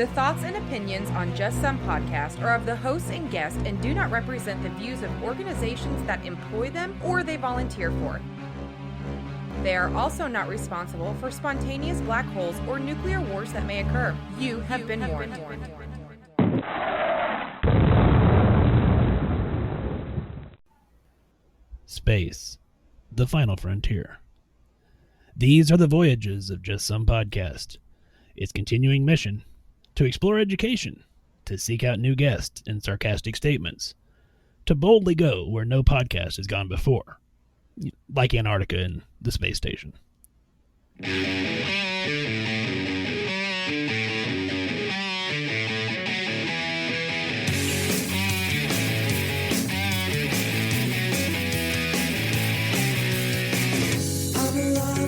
The thoughts and opinions on Just Some Podcast are of the hosts and guests and do not represent the views of organizations that employ them or they volunteer for. They are also not responsible for spontaneous black holes or nuclear wars that may occur. You have been warned. Space, the final frontier. These are the voyages of Just Some Podcast. Its continuing mission: to explore education, to seek out new guests and sarcastic statements, to boldly go where no podcast has gone before, like Antarctica and the space station.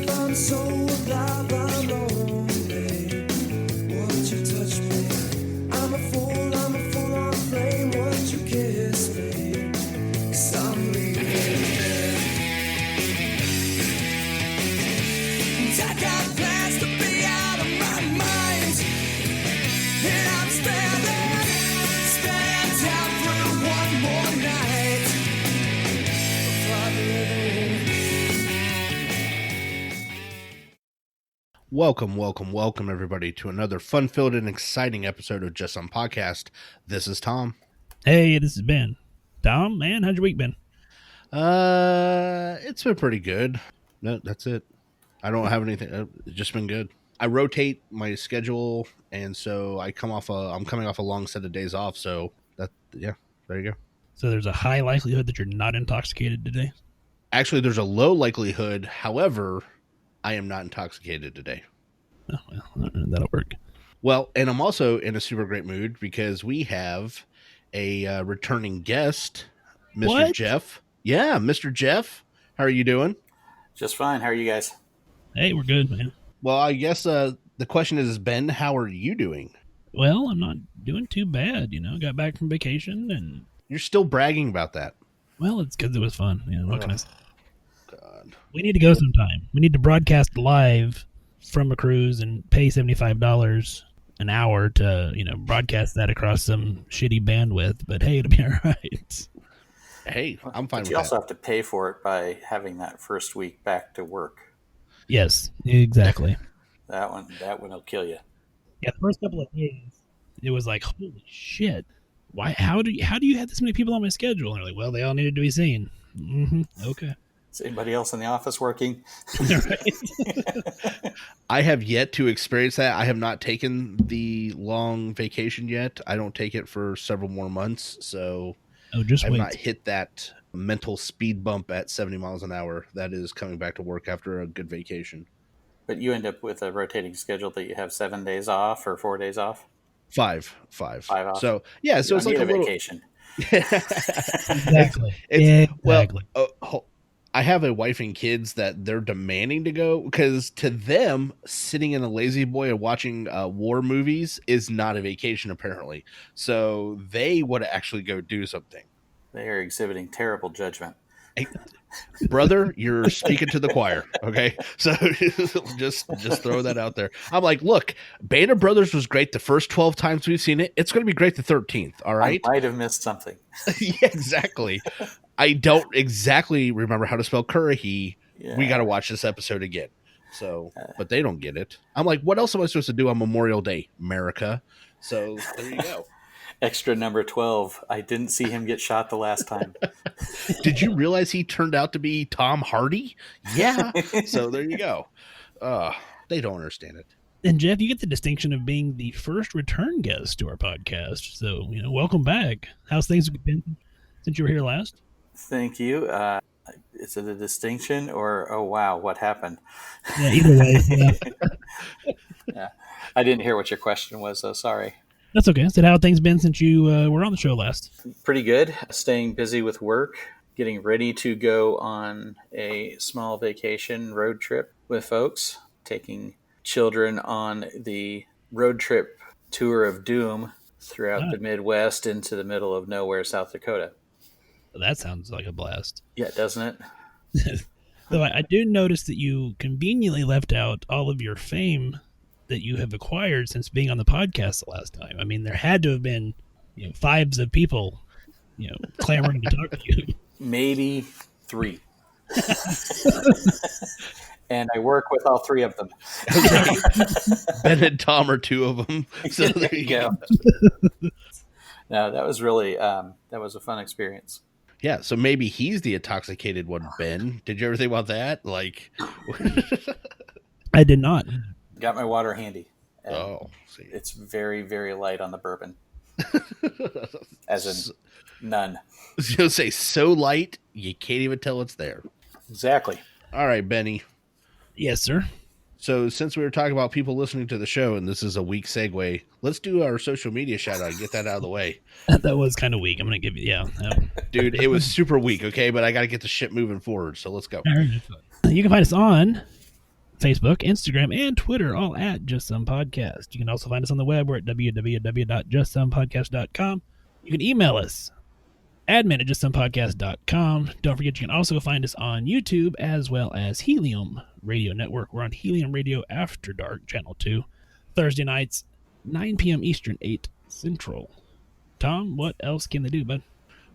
I'm so alive, I'm lonely. Won't you touch me? I'm a fool on flame. Won't you kiss me? 'Cause I'm leaving. I got plans to be out of my mind. And I'm stand down for one more night before I'm living. Welcome, everybody, to another fun-filled and exciting episode of Just Some Podcast. This is Tom. Hey, this is Ben. Tom, man, how's your week been? It's been pretty good. No, that's it. I don't have anything. It's just been good. I rotate my schedule, and so I'm coming off a long set of days off. So there you go. So there's a high likelihood that you're not intoxicated today? Actually, there's a low likelihood. However, I am not intoxicated today. Oh, well, that'll work. Well, and I'm also in a super great mood because we have a returning guest, Mr. What? Jeff. Yeah, Mr. Jeff. How are you doing? Just fine. How are you guys? Hey, we're good, man. Well, I guess the question is, Ben, how are you doing? Well, I'm not doing too bad, Got back from vacation, and, You're still bragging about that. well, it's because it was fun. What can I say? God. We need to go sometime. We need to broadcast live from a cruise and pay $75 an hour to, broadcast that across some shitty bandwidth. But hey, it'll be all right. Hey, I'm fine But with you also that. have to pay for it by having that first week back to work. Yes, exactly. That one will kill you. Yeah, the first couple of days, it was like, holy shit. Why? How do you have this many people on my schedule? And they're like, well, they all needed to be seen. Okay. Is anybody else in the office working? I have yet to experience that. I have not taken the long vacation yet. I don't take it for several more months, so Oh, just I've wait. not hit that mental speed bump at 70 miles an hour. That is coming back to work after a good vacation. But you end up with a rotating schedule that you have 7 days off or 4 days off. Five. 5 off. So yeah, so You it's don't like need a little vacation. Exactly. Well, Exactly. I have a wife and kids that they're demanding to go because to them, sitting in a lazy boy and watching war movies is not a vacation, apparently. So they want to actually go do something. They are exhibiting terrible judgment. Hey, brother, you're speaking to the choir, okay? So just throw that out there. I'm like, look, Band of Brothers was great the first 12 times we've seen it. It's going to be great the 13th, all right? I might have missed something. Yeah, exactly. I don't exactly remember how to spell Currahee. Yeah. We got to watch this episode again. So, but they don't get it. I'm like, what else am I supposed to do on Memorial Day, America? So there you go. Extra number 12. I didn't see him get shot the last time. Did you realize he turned out to be Tom Hardy? Yeah. So there you go. They don't understand it. And Jeff, you get the distinction of being the first return guest to our podcast. So, welcome back. How's things been since you were here last? Thank you. Is it a distinction or, oh, wow, what happened? Yeah, either way. Yeah. Yeah. I didn't hear what your question was, so sorry. That's okay. I said, how have things been since you were on the show last? Pretty good. Staying busy with work, getting ready to go on a small vacation road trip with folks, taking children on the road trip tour of doom throughout the Midwest into the middle of nowhere, South Dakota. That sounds like a blast. Yeah, doesn't it? Though I do notice that you conveniently left out all of your fame that you have acquired since being on the podcast the last time. I mean, there had to have been, fives of people, clamoring to talk to you. Maybe 3. And I work with all 3 of them. Ben and Tom are 2 of them. So there you go. No, that was really that was a fun experience. Yeah, so maybe he's the intoxicated one, Ben. Did you ever think about that? Like, I did not. Got my water handy. And oh, see. it's very, very light on the bourbon. As in none. I was going to say, so light, you can't even tell it's there. Exactly. All right, Benny. Yes, sir. So since we were talking about people listening to the show, and this is a weak segue, let's do our social media shout out and get that out of the way. That was kind of weak. I'm going to give you, Dude, it was super weak, okay? But I got to get the shit moving forward, so let's go. You can find us on Facebook, Instagram, and Twitter, all at Just Some Podcast. You can also find us on the web. We're at www.justsomepodcast.com. You can email us, admin@justsomepodcast.com. Don't forget, you can also find us on YouTube as well as Helium Radio Network. We're on Helium Radio After Dark, Channel 2, Thursday nights, 9 p.m. Eastern, 8 Central. Tom, what else can they do, bud?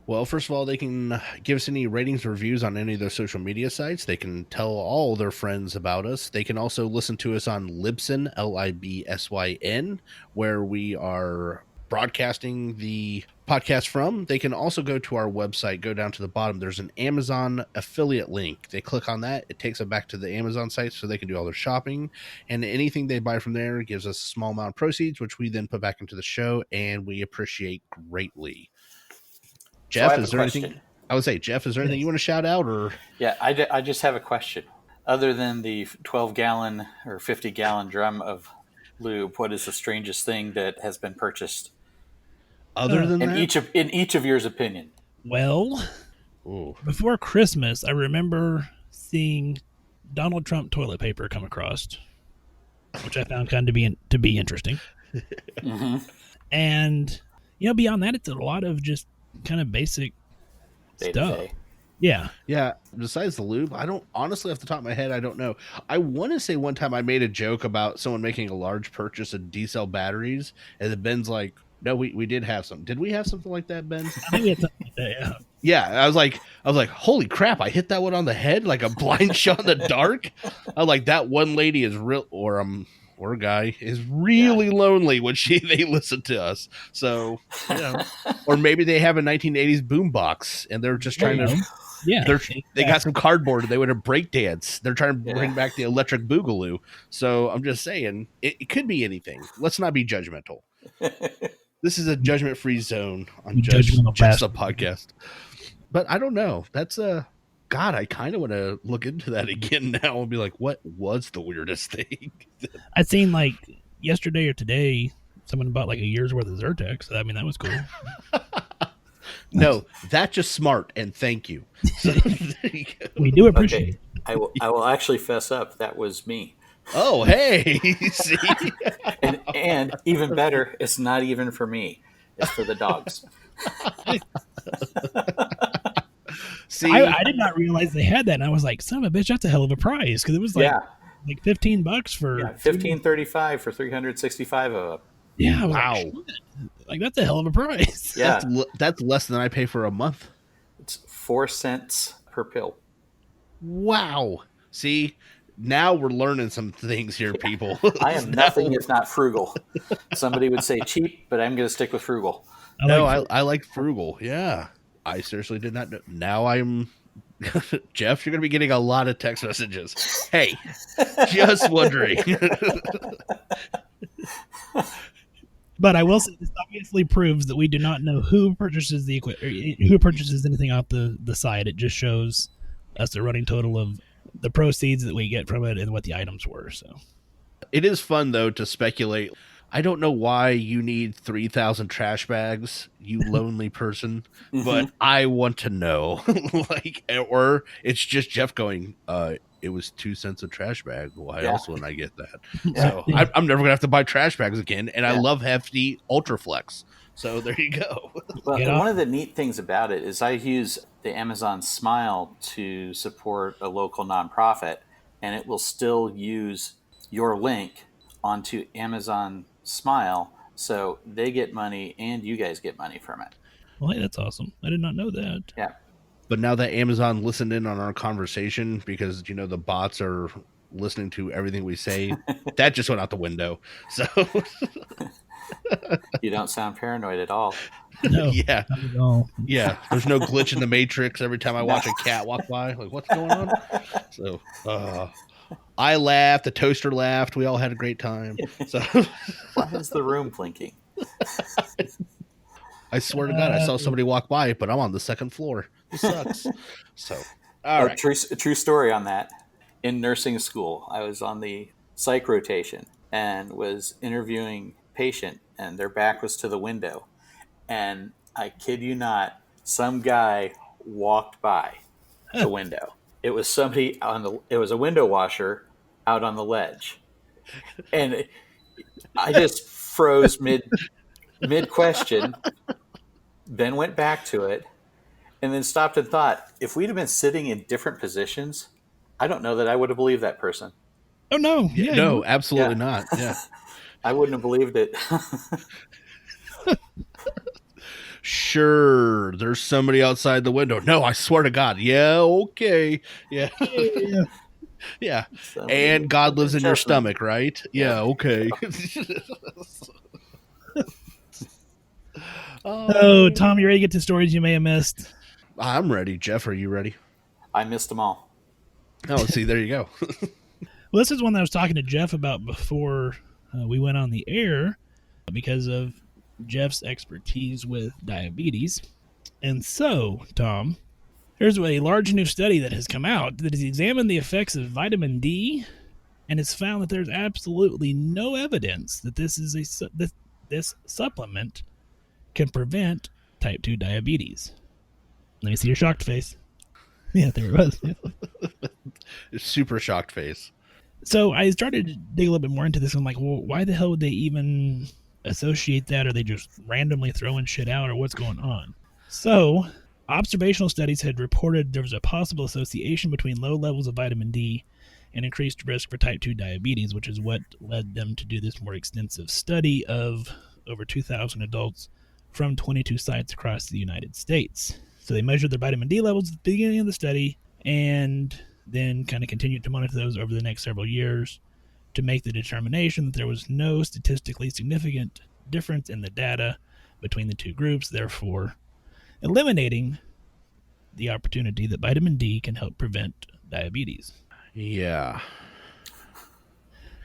Well, first of all, they can give us any ratings or reviews on any of their social media sites. They can tell all their friends about us. They can also listen to us on Libsyn, Libsyn, where we are broadcasting the podcast from. They can also go to our website, go down to the bottom. There's an Amazon affiliate link. They click on that. It takes them back to the Amazon site so they can do all their shopping. And anything they buy from there gives us a small amount of proceeds, which we then put back into the show, and we appreciate greatly. Jeff, is there anything? I would say, Jeff, is there anything you want to shout out? Or yeah, I just have a question. Other than the 12-gallon or 50-gallon drum of lube, what is the strangest thing that has been purchased? Other than in that? in each of yours opinion. Well, before Christmas, I remember seeing Donald Trump toilet paper come across, which I found kind of to be interesting. Mm-hmm. And beyond that, it's a lot of just kind of basic stuff. Yeah. Besides the lube, I don't honestly, off the top of my head, I don't know. I want to say one time I made a joke about someone making a large purchase of D-cell batteries, and then Ben's like, "No, we did have some. Did we have something like that, Ben?" I think we had something like that, yeah. Yeah, I was like, holy crap! I hit that one on the head like a blind shot in the dark. I was like, that one lady is real, or a guy is really lonely when they listen to us. So, or maybe they have a 1980s boombox and they're just trying to. Yeah, they got some cardboard and they want to break dance. They're trying to bring back the electric boogaloo. So I'm just saying, it could be anything. Let's not be judgmental. This is a judgment-free zone on just a podcast. But I don't know. That's God, I kind of want to look into that again now and be like, what was the weirdest thing? I'd seen like yesterday or today, someone bought like a year's worth of Zyrtec. So, I mean, that was cool. No, that's just smart, and thank you. So, we do appreciate it. I will actually fess up. That was me. Oh, hey. See? and even better, it's not even for me. It's for the dogs. See, I did not realize they had that, and I was like, "Son of a bitch, that's a hell of a prize!" Because it was like $15 for $15.35 for 365 of them. Yeah, I was wow, like that's a hell of a price. Yeah, that's less than I pay for a month. It's 4 cents per pill. Wow. See, now we're learning some things here, people. I am nothing if not frugal. Somebody would say cheap, but I'm going to stick with frugal. I like frugal. Yeah. I seriously did not know. Now I'm Jeff, you're going to be getting a lot of text messages. Hey, just wondering. But I will say this obviously proves that we do not know who purchases the equipment, who purchases anything off the site. It just shows us the running total of the proceeds that we get from it and what the items were. So it is fun though to speculate. I don't know why you need 3,000 trash bags, you lonely person, but I want to know. Or it's just Jeff going, it was 2 cents a trash bag. Why else wouldn't I get that? So I'm never gonna have to buy trash bags again. And I love hefty Ultraflex. So there you go. Well, one of the neat things about it is I use the Amazon Smile to support a local nonprofit, and it will still use your link onto Amazon Smile, so they get money and you guys get money from it. Well, hey, that's awesome. I did not know that. Yeah. But now that Amazon listened in on our conversation, because the bots are listening to everything we say, that just went out the window. So You don't sound paranoid at all. No, yeah, not at all. yeah. There's no glitch in the matrix every time I watch a cat walk by. Like, what's going on? So I laughed, the toaster laughed, we all had a great time. So Why is the room blinking? I swear to God, I saw somebody walk by, but I'm on the second floor. This sucks. So all right. True story on that. In nursing school, I was on the psych rotation and was interviewing a patient, and their back was to the window. And I kid you not, some guy walked by the window. It was somebody it was a window washer out on the ledge. And I just froze mid question, then went back to it, and then stopped and thought, if we'd have been sitting in different positions, I don't know that I would have believed that person. Oh no! Yeah, No, absolutely Yeah. not. Yeah. I wouldn't have believed it. Sure, there's somebody outside the window. No, I swear to God. Yeah, okay. Yeah. yeah. Yeah. So, And God lives in your trust me. stomach, right? Yeah, okay. Oh, Tom, you ready to get to stories you may have missed? I'm ready. Jeff, are you ready? I missed them all. Oh, see, there you go. Well, this is one that I was talking to Jeff about before we went on the air because of Jeff's expertise with diabetes. And so, Tom, there's a large new study that has come out that has examined the effects of vitamin D, and it's found that there's absolutely no evidence that this supplement can prevent type 2 diabetes. Let me see your shocked face. Yeah, there it was. Super shocked face. So I started to dig a little bit more into this. I'm like, well, why the hell would they even associate that? Are they just randomly throwing shit out, or what's going on? So observational studies had reported there was a possible association between low levels of vitamin D and increased risk for type 2 diabetes, which is what led them to do this more extensive study of over 2,000 adults from 22 sites across the United States. So they measured their vitamin D levels at the beginning of the study and then kind of continued to monitor those over the next several years to make the determination that there was no statistically significant difference in the data between the two groups, therefore eliminating the opportunity that vitamin D can help prevent diabetes. Yeah.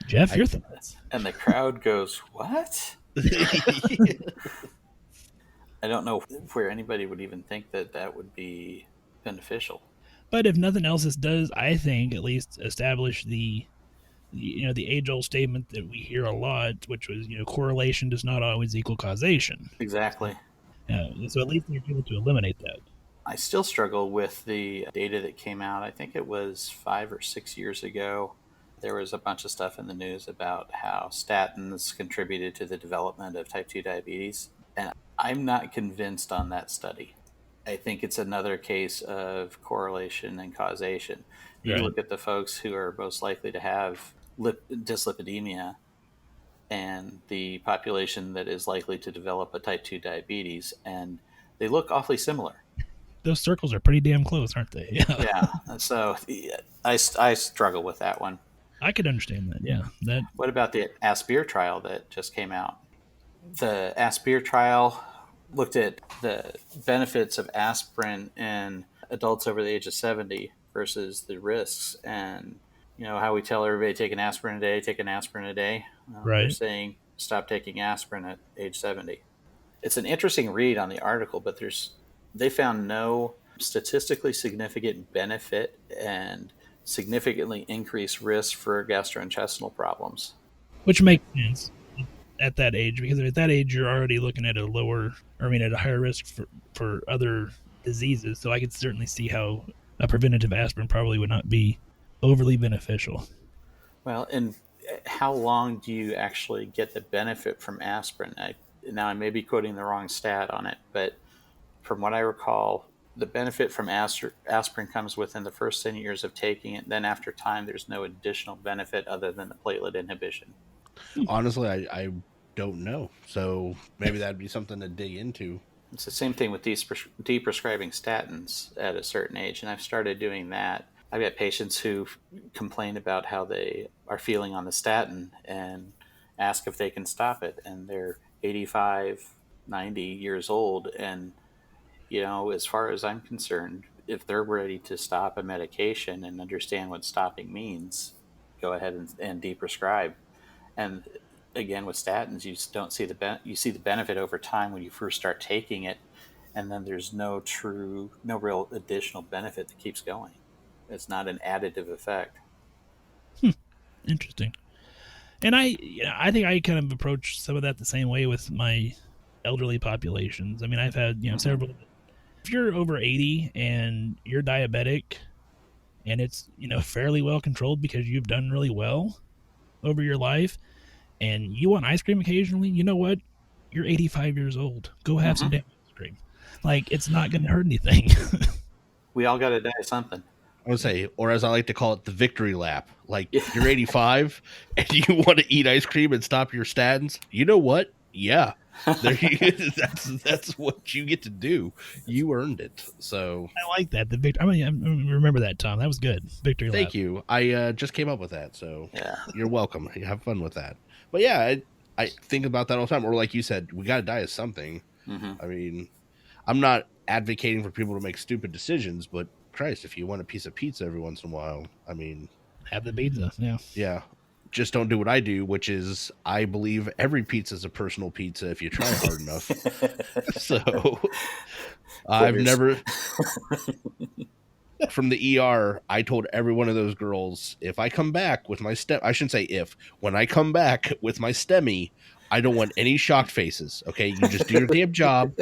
Jeff, your thoughts? And the crowd goes, what? I don't know where anybody would even think that that would be beneficial. But if nothing else, this does, I think, at least establish the age-old statement that we hear a lot, which was, correlation does not always equal causation. Exactly. So at least you're able to eliminate that. I still struggle with the data that came out. I think it was 5 or 6 years ago. There was a bunch of stuff in the news about how statins contributed to the development of type 2 diabetes. And I'm not convinced on that study. I think it's another case of correlation and causation. You Right. look at the folks who are most likely to have dyslipidemia and the population that is likely to develop a type 2 diabetes, and they look awfully similar. Those circles are pretty damn close, aren't they? Yeah. So I struggle with that one. I could understand that. Yeah. That What about the Aspire trial that just came out? The Aspire trial looked at the benefits of aspirin in adults over the age of 70 versus the risks. And, how we tell everybody take an aspirin a day, take an aspirin a day. Right. They're saying stop taking aspirin at age 70. It's an interesting read on the article, but they found no statistically significant benefit and significantly increased risk for gastrointestinal problems. which makes sense at that age, because at that age you're already looking at a higher risk for other diseases. So I could certainly see how a preventative aspirin probably would not be overly beneficial. Well, and how long do you actually get the benefit from aspirin? Now, I may be quoting the wrong stat on it, but from what I recall, the benefit from aspirin comes within the first 10 years of taking it. Then after time, there's no additional benefit other than the platelet inhibition. Honestly, I don't know. So maybe that'd be something to dig into. It's the same thing with deprescribing statins at a certain age, and I've started doing that. I've got patients who complain about how they are feeling on the statin and ask if they can stop it, and they're 85, 90 years old, and as far as I'm concerned, if they're ready to stop a medication and understand what stopping means, go ahead and deprescribe. And again, with statins, you just don't see you see the benefit over time when you first start taking it, and then there's no real additional benefit that keeps going. It's not an additive effect. Interesting. And I think I kind of approach some of that the same way with my elderly populations. I mean, I've had several. If you're over 80 and you're diabetic, and it's fairly well controlled because you've done really well over your life, and you want ice cream occasionally, you know what? You're 85 years old. Go have some damn ice cream. Like, it's not going to hurt anything. We all got to die of something. I would say, or as I like to call it, the victory lap. Like, you're 85 and you want to eat ice cream and stop your statins. You know what? Yeah. That's what you get to do. You earned it. So I like that. I remember that, Tom. That was good. Victory lap. Thank you. I just came up with that. So yeah, you're welcome. You have fun with that. But yeah, I think about that all the time. Or like you said, we got to die of something. I mean, I'm not advocating for people to make stupid decisions, but Christ, if you want a piece of pizza every once in a while, I mean, have the pizza. Yeah. Just don't do what I do, which is I believe every pizza is a personal pizza if you try hard enough. So I've never from the ER, I told every one of those girls, if I come back with my I shouldn't say if, when I come back with my STEMI, I don't want any shocked faces. Okay. You just do your damn job.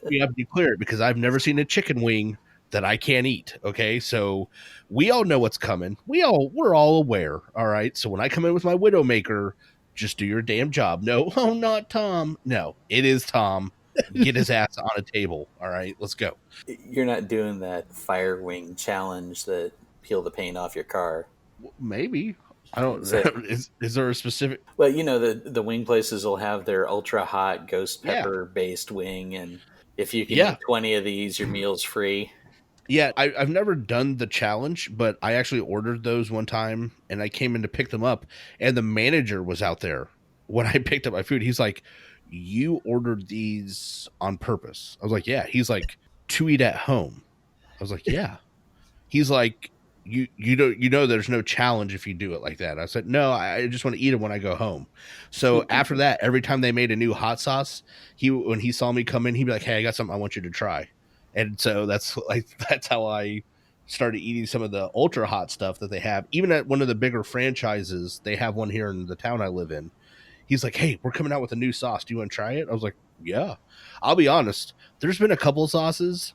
You have to be clear, because I've never seen a chicken wing that I can't eat. Okay. So we all know what's coming. We're all aware. All right. So when I come in with my Widowmaker, just do your damn job. No, oh, not Tom. No, it is Tom. Get his ass on a table. All right, let's go. You're not doing that fire wing challenge that peel the paint off your car. Maybe. I don't. Is there a specific? Well, the wing places will have their ultra hot ghost pepper based wing, and if you can eat 20 of these, your meal's free. Yeah, I've never done the challenge, but I actually ordered those one time, and I came in to pick them up, and the manager was out there when I picked up my food. He's like, "You ordered these on purpose?" I was like, "Yeah." He's like, "To eat at home?" I was like, "Yeah." He's like, "You know there's no challenge if you do it like that." I said, "No, I just want to eat it when I go home." So after that, every time they made a new hot sauce, when he saw me come in, he'd be like, "Hey, I got something I want you to try." And so that's how I started eating some of the ultra hot stuff that they have. Even at one of the bigger franchises, they have one here in the town I live in. He's like, "Hey, we're coming out with a new sauce. Do you want to try it?" I was like, "Yeah." I'll be honest. There's been a couple of sauces.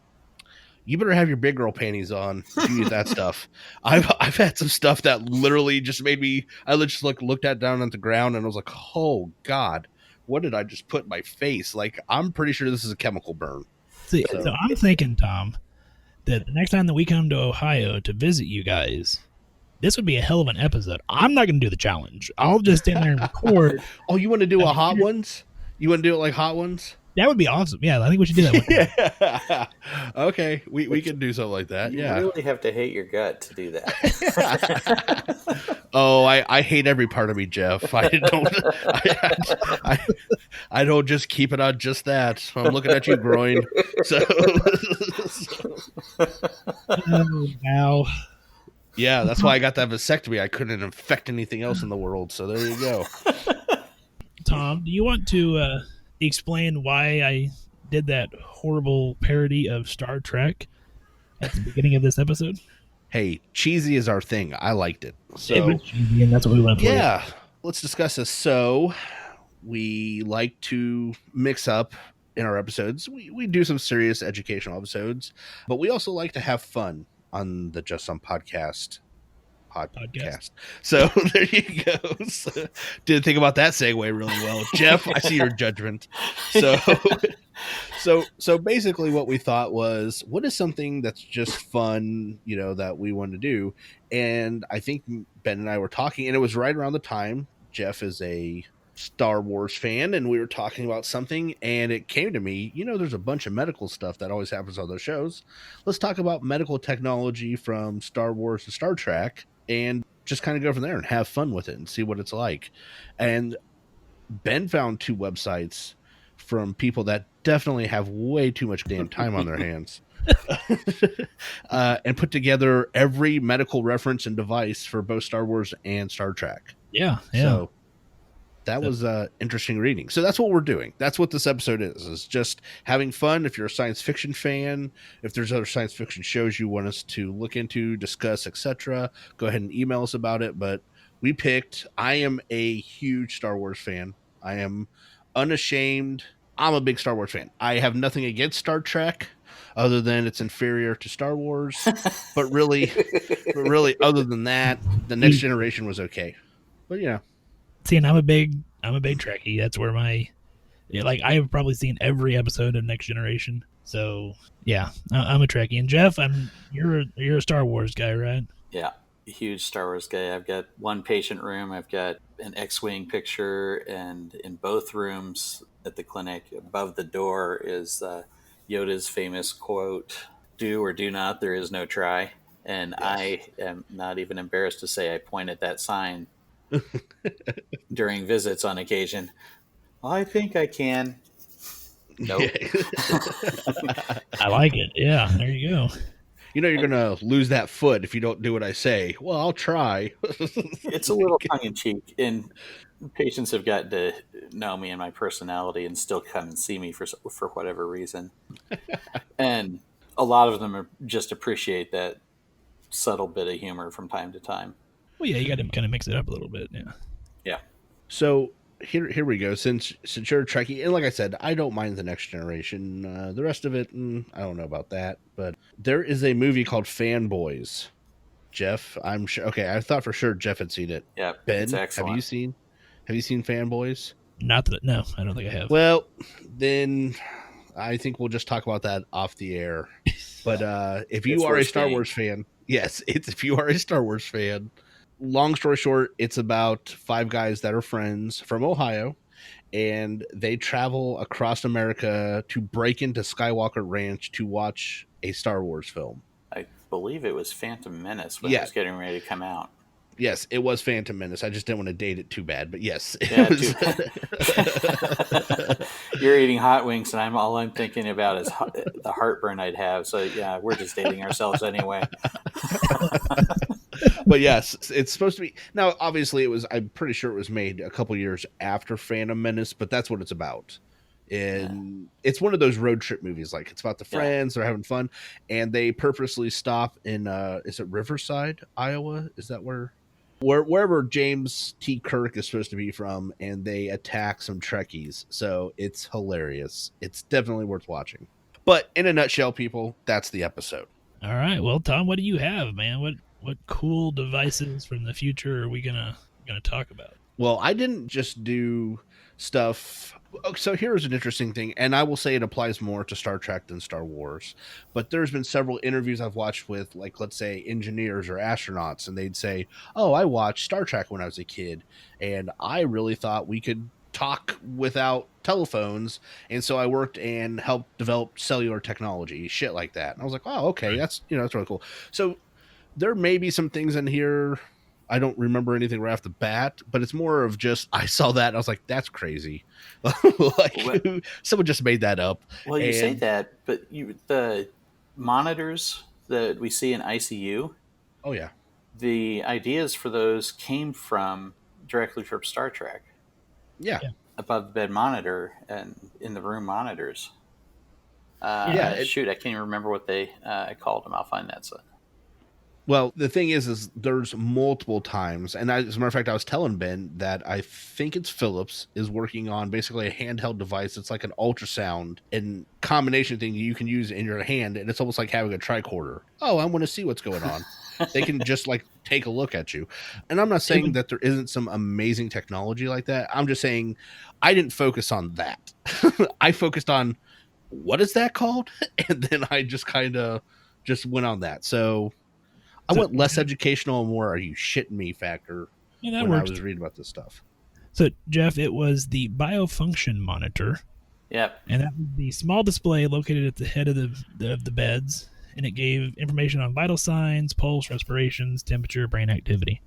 You better have your big girl panties on if you eat that stuff. I've had some stuff that literally just made me. I just looked down at the ground and I was like, "Oh God, what did I just put in my face?" Like, I'm pretty sure this is a chemical burn. So I'm thinking, Tom, that the next time that we come to Ohio to visit you guys, this would be a hell of an episode. I'm not going to do the challenge. I'll just stand there and record. Oh, you want to do a hot ones? You want to do it like hot ones? That would be awesome. Yeah, I think we should do that one. Yeah. Okay, we can do so like that. You yeah. really have to hate your gut to do that. Oh, I hate every part of me, Jeff. I don't just keep it on just that. I'm looking at you, groin. So Now. Yeah, that's why I got that vasectomy. I couldn't infect anything else in the world. So there you go. Tom, do you want to explain why I did that horrible parody of Star Trek at the beginning of this episode? Hey, cheesy is our thing. I liked it. So it was cheesy, and that's what we went for. Yeah, let's discuss this. So we like to mix up in our episodes. We do some serious educational episodes, but we also like to have fun on the Just Some podcast. So there you go. So, didn't think about that segue really well, Jeff. I see your judgment. So basically, what we thought was, what is something that's just fun, that we want to do? And I think Ben and I were talking, and it was right around the time Jeff is a Star Wars fan, and we were talking about something, and it came to me, there's a bunch of medical stuff that always happens on those shows. Let's talk about medical technology from Star Wars to Star Trek and just kind of go from there and have fun with it and see what it's like. And Ben found 2 websites from people that definitely have way too much damn time on their hands. And put together every medical reference and device for both Star Wars and Star Trek. Yeah. So that was interesting reading. So that's what we're doing. That's what this episode is just having fun. If you're a science fiction fan, if there's other science fiction shows you want us to look into, discuss, etc., go ahead and email us about it. But I am a huge Star Wars fan. I am unashamed. I'm a big Star Wars fan. I have nothing against Star Trek other than it's inferior to Star Wars. but really, other than that, the Next Generation was okay. But See, and I'm a big Trekkie. That's where I have probably seen every episode of Next Generation. So yeah, I'm a Trekkie. And Jeff, you're a Star Wars guy, right? Yeah, huge Star Wars guy. I've got one patient room. I've got an X-wing picture, and in both rooms at the clinic, above the door is Yoda's famous quote: "Do or do not. There is no try." And yes. I am not even embarrassed to say I point at that sign during visits on occasion. I think I can. Nope. I like it. Yeah, there you go. You're going to lose that foot if you don't do what I say. Well, I'll try. It's a little tongue-in-cheek, and patients have gotten to know me and my personality and still come and see me for whatever reason. And a lot of them just appreciate that subtle bit of humor from time to time. Well, yeah, you got to kind of mix it up a little bit. Yeah. Yeah. So here we go. Since you're a Trekkie, and like I said, I don't mind the Next Generation. The rest of it, I don't know about that. But there is a movie called Fanboys. Jeff, I'm sure. Okay, I thought for sure Jeff had seen it. Yeah, Ben, it's excellent. Have you seen Fanboys? Not that. No, I don't think I have. Well, then I think we'll just talk about that off the air. But if you are a Star Wars fan, yes, if you are a Star Wars fan. Long story short, it's about 5 guys that are friends from Ohio, and they travel across America to break into Skywalker Ranch to watch a Star Wars film. I believe it was Phantom Menace when it was getting ready to come out. Yes, it was Phantom Menace. I just didn't want to date it too bad, but yes. Yeah, you're eating hot wings, and all I'm thinking about is the heartburn I'd have. So yeah, we're just dating ourselves anyway. But yes, it's supposed to be. Now, obviously, I'm pretty sure it was made a couple years after Phantom Menace, but that's what it's about. And it's one of those road trip movies. Like, it's about the friends, they're having fun, and they purposely stop in, is it Riverside, Iowa? Is that wherever James T. Kirk is supposed to be from, and they attack some Trekkies. So it's hilarious. It's definitely worth watching. But in a nutshell, people, that's the episode. All right. Well, Tom, what do you have, man? What cool devices from the future are we gonna talk about? Well, I didn't just do stuff. So here's an interesting thing, and I will say it applies more to Star Trek than Star Wars. But there's been several interviews I've watched with, like, let's say, engineers or astronauts, and they'd say, "Oh, I watched Star Trek when I was a kid, and I really thought we could talk without telephones, and so I worked and helped develop cellular technology, shit like that." And I was like, "Oh, okay, that's really cool." So there may be some things in here I don't remember anything right off the bat, but it's more of just I saw that and I was like, "That's crazy!" Someone just made that up. Well, you say that, but the monitors that we see in ICU. Oh yeah, the ideas for those came directly from Star Trek. Yeah. Above the bed monitor and in the room monitors. Shoot, I can't even remember what they called them. I'll find that. Well, the thing is there's multiple times, and as a matter of fact, I was telling Ben that I think it's Philips is working on basically a handheld device. It's like an ultrasound and combination thing you can use in your hand, and it's almost like having a tricorder. Oh, I want to see what's going on. They can just like take a look at you. And I'm not saying that there isn't some amazing technology like that. I'm just saying I didn't focus on that. I focused on what is that called? And then I just kind of just went on that. So I went less educational and more are you shitting me factor when I was reading about this stuff. So, Jeff, it was the biofunction monitor, Yep. and that was the small display located at the head of the beds, and it gave information on vital signs, pulse, respirations, temperature, brain activity.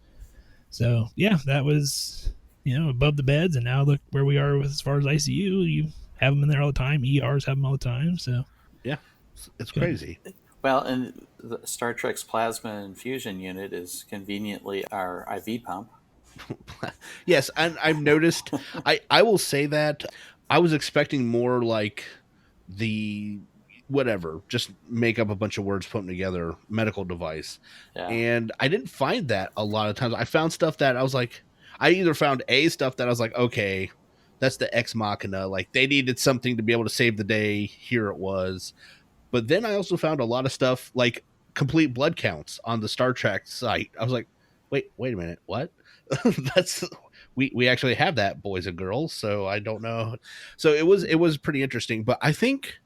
So, yeah, that was, above the beds, and now look where we are as far as ICU. You have them in there all the time. ERs have them all the time, so. Yeah, it's Good. crazy. Well, and the Star Trek's plasma infusion unit is conveniently our IV pump. Yes, and I've noticed. I will say that I was expecting more like the whatever, just make up a bunch of words, put them together, medical device, Yeah. and I didn't find that a lot of times. I found stuff that I was like, I either found stuff that I was like, okay, that's the ex machina, like they needed something to be able to save the day. Here it was, but then I also found a lot of stuff like complete blood counts on the Star Trek site. I was like, wait a minute, what? That's we actually have that, boys and girls. So I don't know. So it was pretty interesting. But I think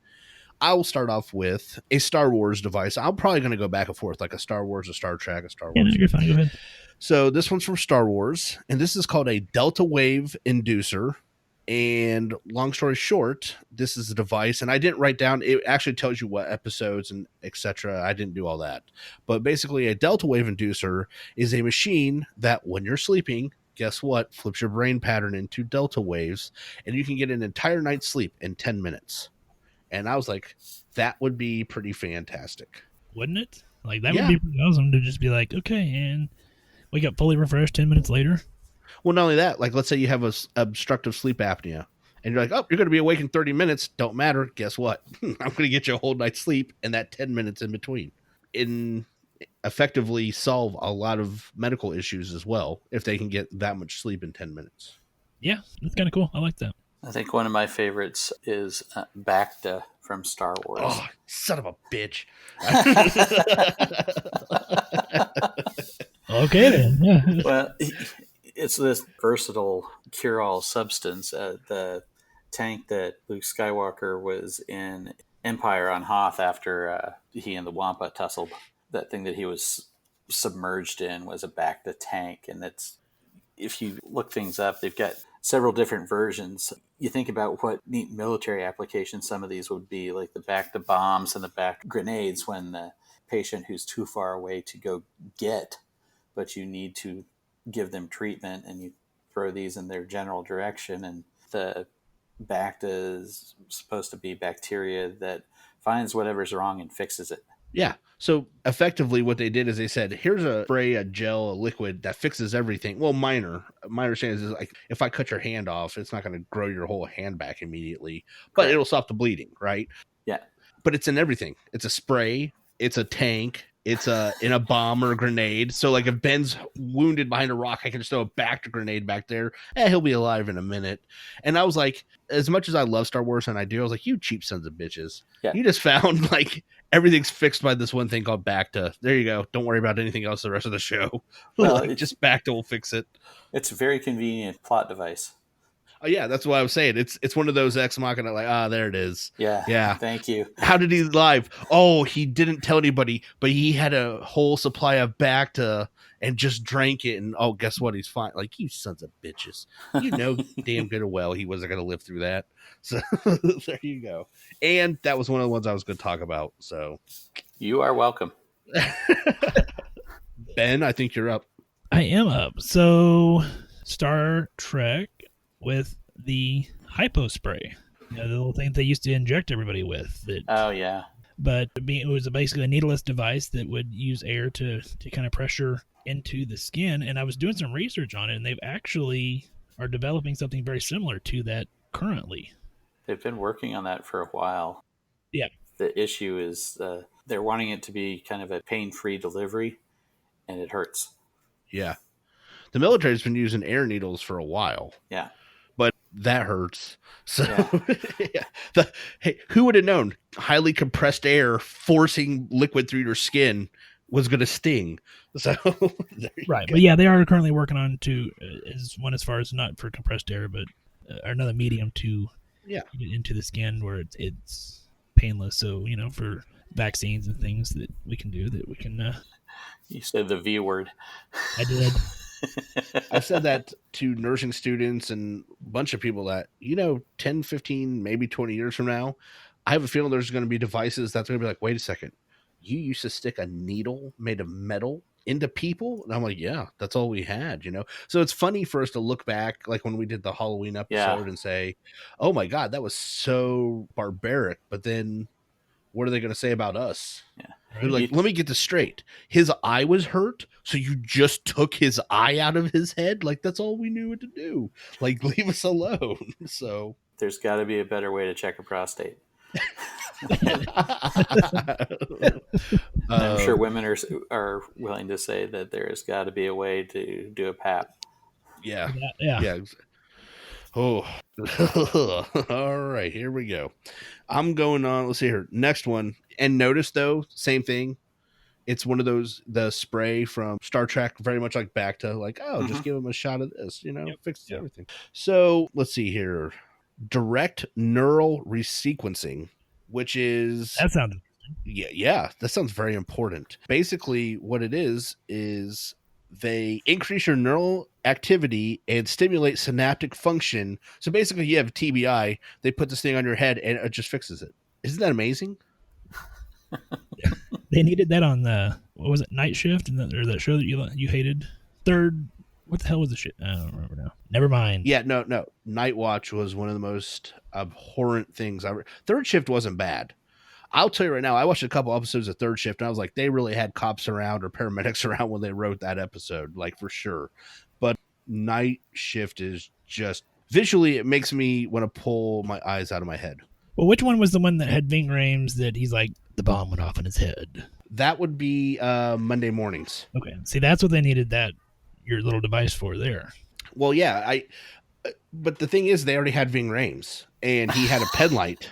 I will start off with a Star Wars device. I'm probably going to go back and forth, like a Star Wars, a Star Trek, a Star Wars. Yeah, no, you're fine. Go ahead. So this one's from Star Wars, and this is called a Delta Wave Inducer. And long story short, this is a device, and I didn't write down. It actually tells you what episodes and etc. I didn't do all that, but basically, a Delta Wave Inducer is a machine that, when you're sleeping, guess what? Flips your brain pattern into delta waves, and you can get an entire night's sleep in 10 minutes. And I was like, that would be pretty fantastic. Wouldn't it? Like, that Yeah. would be pretty awesome to just be like, okay, and wake up fully refreshed 10 minutes later. Well, not only that, like, let's say you have obstructive sleep apnea, and you're like, oh, you're going to be awake in 30 minutes. Don't matter. Guess what? I'm going to get you a whole night's sleep and that 10 minutes in between. Effectively solve a lot of medical issues as well if they can get that much sleep in 10 minutes. Yeah, that's kind of cool. I like that. I think one of my favorites is Bacta from Star Wars. Oh, son of a bitch. Okay, then. Yeah. Well, it's this versatile cure-all substance. The tank that Luke Skywalker was in Empire on Hoth after he and the Wampa tussled, that thing that he was submerged in was a Bacta tank. And that's, if you look things up, they've got several different versions. You think about what neat military applications some of these would be, like the Bacta bombs and the Bacta grenades, when the patient who's too far away to go get, but you need to give them treatment, and you throw these in their general direction. And the Bacta is supposed to be bacteria that finds whatever's wrong and fixes it. Yeah. So effectively what they did is they said, here's a spray, a gel, a liquid that fixes everything. Well, my understanding is like, if I cut your hand off, it's not going to grow your whole hand back immediately, but Correct. it'll stop the bleeding, right? Yeah. But it's in everything. It's a spray. It's a tank. It's in a bomb or a grenade. So like if Ben's wounded behind a rock, I can just throw a Bacta grenade back there. He'll be alive in a minute. And I was like, as much as I love Star Wars, and I do, I was like, you cheap sons of bitches. Yeah. You just found like everything's fixed by this one thing called Bacta. There you go. Don't worry about anything else the rest of the show. Well, Like, just Bacta will fix it. It's a very convenient plot device. Oh yeah, that's what I was saying. It's one of those ex machina, like, there it is. Yeah. Yeah. Thank you. How did he live? Oh, he didn't tell anybody, but he had a whole supply of Bacta and just drank it. And oh, guess what? He's fine. Like, you sons of bitches. You know damn good and well he wasn't going to live through that. So there you go. And that was one of the ones I was going to talk about. So You are welcome. Ben, I think you're up. I am up. So, Star Trek with the hypo spray, the little thing they used to inject everybody with. That, Oh, yeah. but it was basically a needleless device that would use air to kind of pressure into the skin. And I was doing some research on it, and they've actually are developing something very similar to that currently. They've been working on that for a while. Yeah. The issue is they're wanting it to be kind of a pain-free delivery, and it hurts. Yeah. The military's been using air needles for a while. Yeah. But that hurts. So, Yeah. yeah. Hey, who would have known highly compressed air forcing liquid through your skin was going to sting? So, there you Right. go. But yeah, they are currently working on as far as not for compressed air, but another medium to Yeah. get into the skin where it's painless. So, for vaccines and things that we can do that we can. You said the V word. I did. I've said that to nursing students and a bunch of people that, 10, 15, maybe 20 years from now, I have a feeling there's going to be devices that's going to be like, wait a second, you used to stick a needle made of metal into people? And I'm like, yeah, that's all we had. So it's funny for us to look back, like when we did the Halloween episode, and say, oh my God, that was so barbaric. But then what are they going to say about us? Yeah. They're like, let me get this straight. His eye was hurt, so you just took his eye out of his head? Like, that's all we knew what to do. Like, leave us alone. So There's got to be a better way to check a prostate. I'm sure women are willing to say that there has got to be a way to do a PAP. Yeah. Yeah. Oh, all right. Here we go. I'm going on. Let's see here. Next one. And notice though, same thing. It's one of those, the spray from Star Trek, very much like Bacta, like, just give him a shot of this, fixes everything. So let's see here. Direct neural resequencing, which is That sounds yeah, that sounds very important. Basically, what it is they increase your neural activity and stimulate synaptic function. So basically, you have TBI, they put this thing on your head and it just fixes it. Isn't that amazing? They needed that on the, what was it, Night Shift, or that show that you hated? Third, what the hell was the shit? I don't remember now. Never mind. Yeah, no. Night Watch was one of the most abhorrent things ever. Third Shift wasn't bad. I'll tell you right now, I watched a couple episodes of Third Shift, and I was like, they really had cops around or paramedics around when they wrote that episode, like, for sure. But Night Shift is just, visually, it makes me want to pull my eyes out of my head. Well, which one was the one that had Ving Rhames that he's like, the bomb went off in his head? That would be Monday Mornings. Okay. See, that's what they needed your little device for there. Well, yeah, but the thing is, they already had Ving Rhames, and he had a pen light.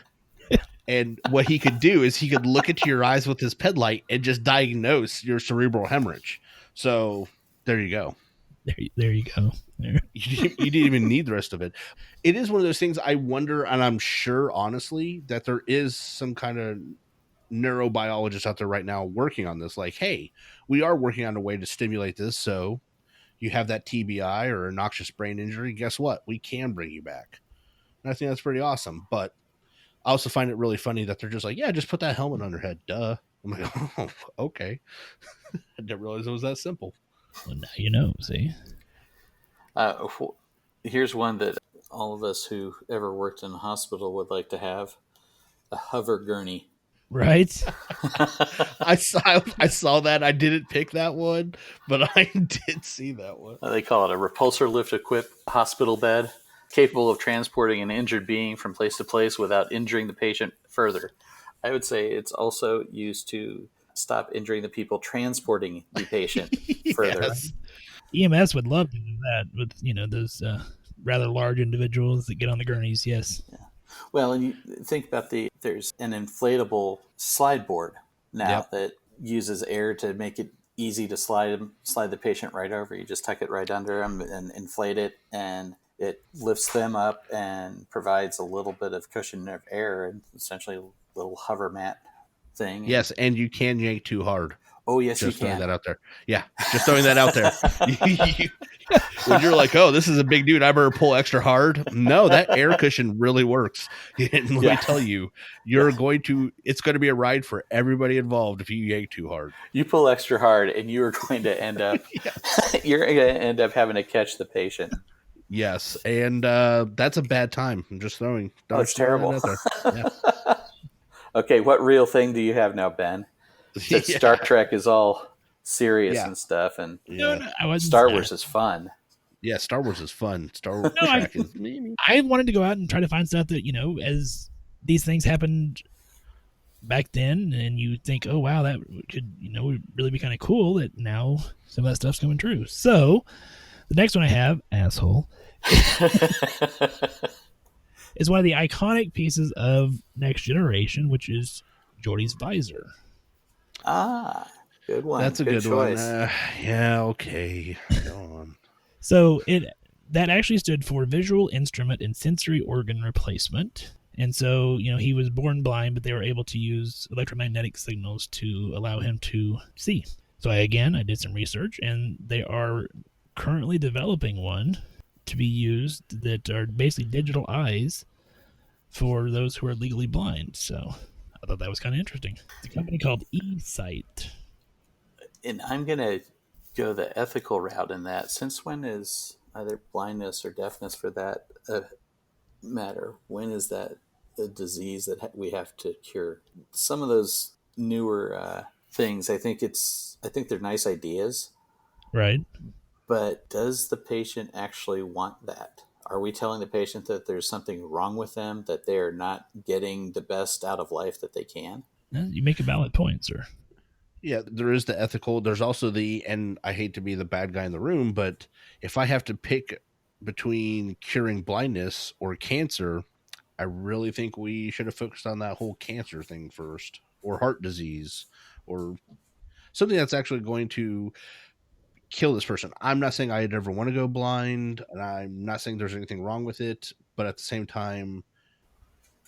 And what he could do is he could look into your eyes with his pen light and just diagnose your cerebral hemorrhage. So there you go. There you go. There. You didn't even need the rest of it. It is one of those things I wonder, and I'm sure, honestly, that there is some kind of neurobiologist out there right now working on this. Like, hey, we are working on a way to stimulate this. So you have that TBI or a noxious brain injury. Guess what? We can bring you back. And I think that's pretty awesome. But I also find it really funny that they're just like, yeah, just put that helmet on your head. Duh. I'm like, oh, okay. I didn't realize it was that simple. Well, now you know, see? Here's one that all of us who ever worked in a hospital would like to have: a hover gurney. Right? I saw that. I didn't pick that one, but I did see that one. They call it a repulsor lift equipped hospital bed, capable of transporting an injured being from place to place without injuring the patient further. I would say it's also used to stop injuring the people transporting the patient further. Yes. EMS would love to do that with, those rather large individuals that get on the gurneys. Yes. Yeah. Well, and you think about there's an inflatable slide board now that uses air to make it easy to slide the patient right over. You just tuck it right under them and inflate it, and it lifts them up and provides a little bit of cushion of air, and essentially a little hover mat thing. Yes, and you can yank too hard. Oh, yes, Just you can. throwing that out there. Yeah, just throwing that out there. When you're like, oh, this is a big dude, I better pull extra hard. No, that air cushion really works. And let me tell you, it's going to be a ride for everybody involved if you yank too hard. You pull extra hard, and you're going to end up you're going to end up having to catch the patient. Yes, and that's a bad time. I'm just throwing. It's terrible. That out there. Yeah. Okay, what real thing do you have now, Ben? That Star Trek is all serious and stuff, and Star Wars is fun. Yeah, Star Wars is fun. Star Wars Trek is. I wanted to go out and try to find stuff that, as these things happened back then, and you think, oh wow, that could would really be kind of cool. That now some of that stuff's coming true. So the next one I have, asshole, is one of the iconic pieces of Next Generation, which is Geordi's visor. Ah, good one. That's a good choice. Yeah, okay. Go on. So that actually stood for Visual Instrument and Sensory Organ Replacement. And so, he was born blind, but they were able to use electromagnetic signals to allow him to see. So I did some research, and they are currently developing one to be used that are basically digital eyes for those who are legally blind. So I thought that was kind of interesting. It's a company called eSight. And I'm going to go the ethical route in that. Since when is either blindness or deafness, for that matter, when is that a disease that we have to cure? Some of those newer things, I think they're nice ideas, Right. but does the patient actually want that? Are we telling the patient that there's something wrong with them, that they're not getting the best out of life that they can? You make a valid point, sir. Yeah, there is the ethical. There's also and I hate to be the bad guy in the room, but if I have to pick between curing blindness or cancer, I really think we should have focused on that whole cancer thing first, or heart disease, or something that's actually going to kill this person. I'm not saying I'd ever want to go blind, and I'm not saying there's anything wrong with it, but at the same time,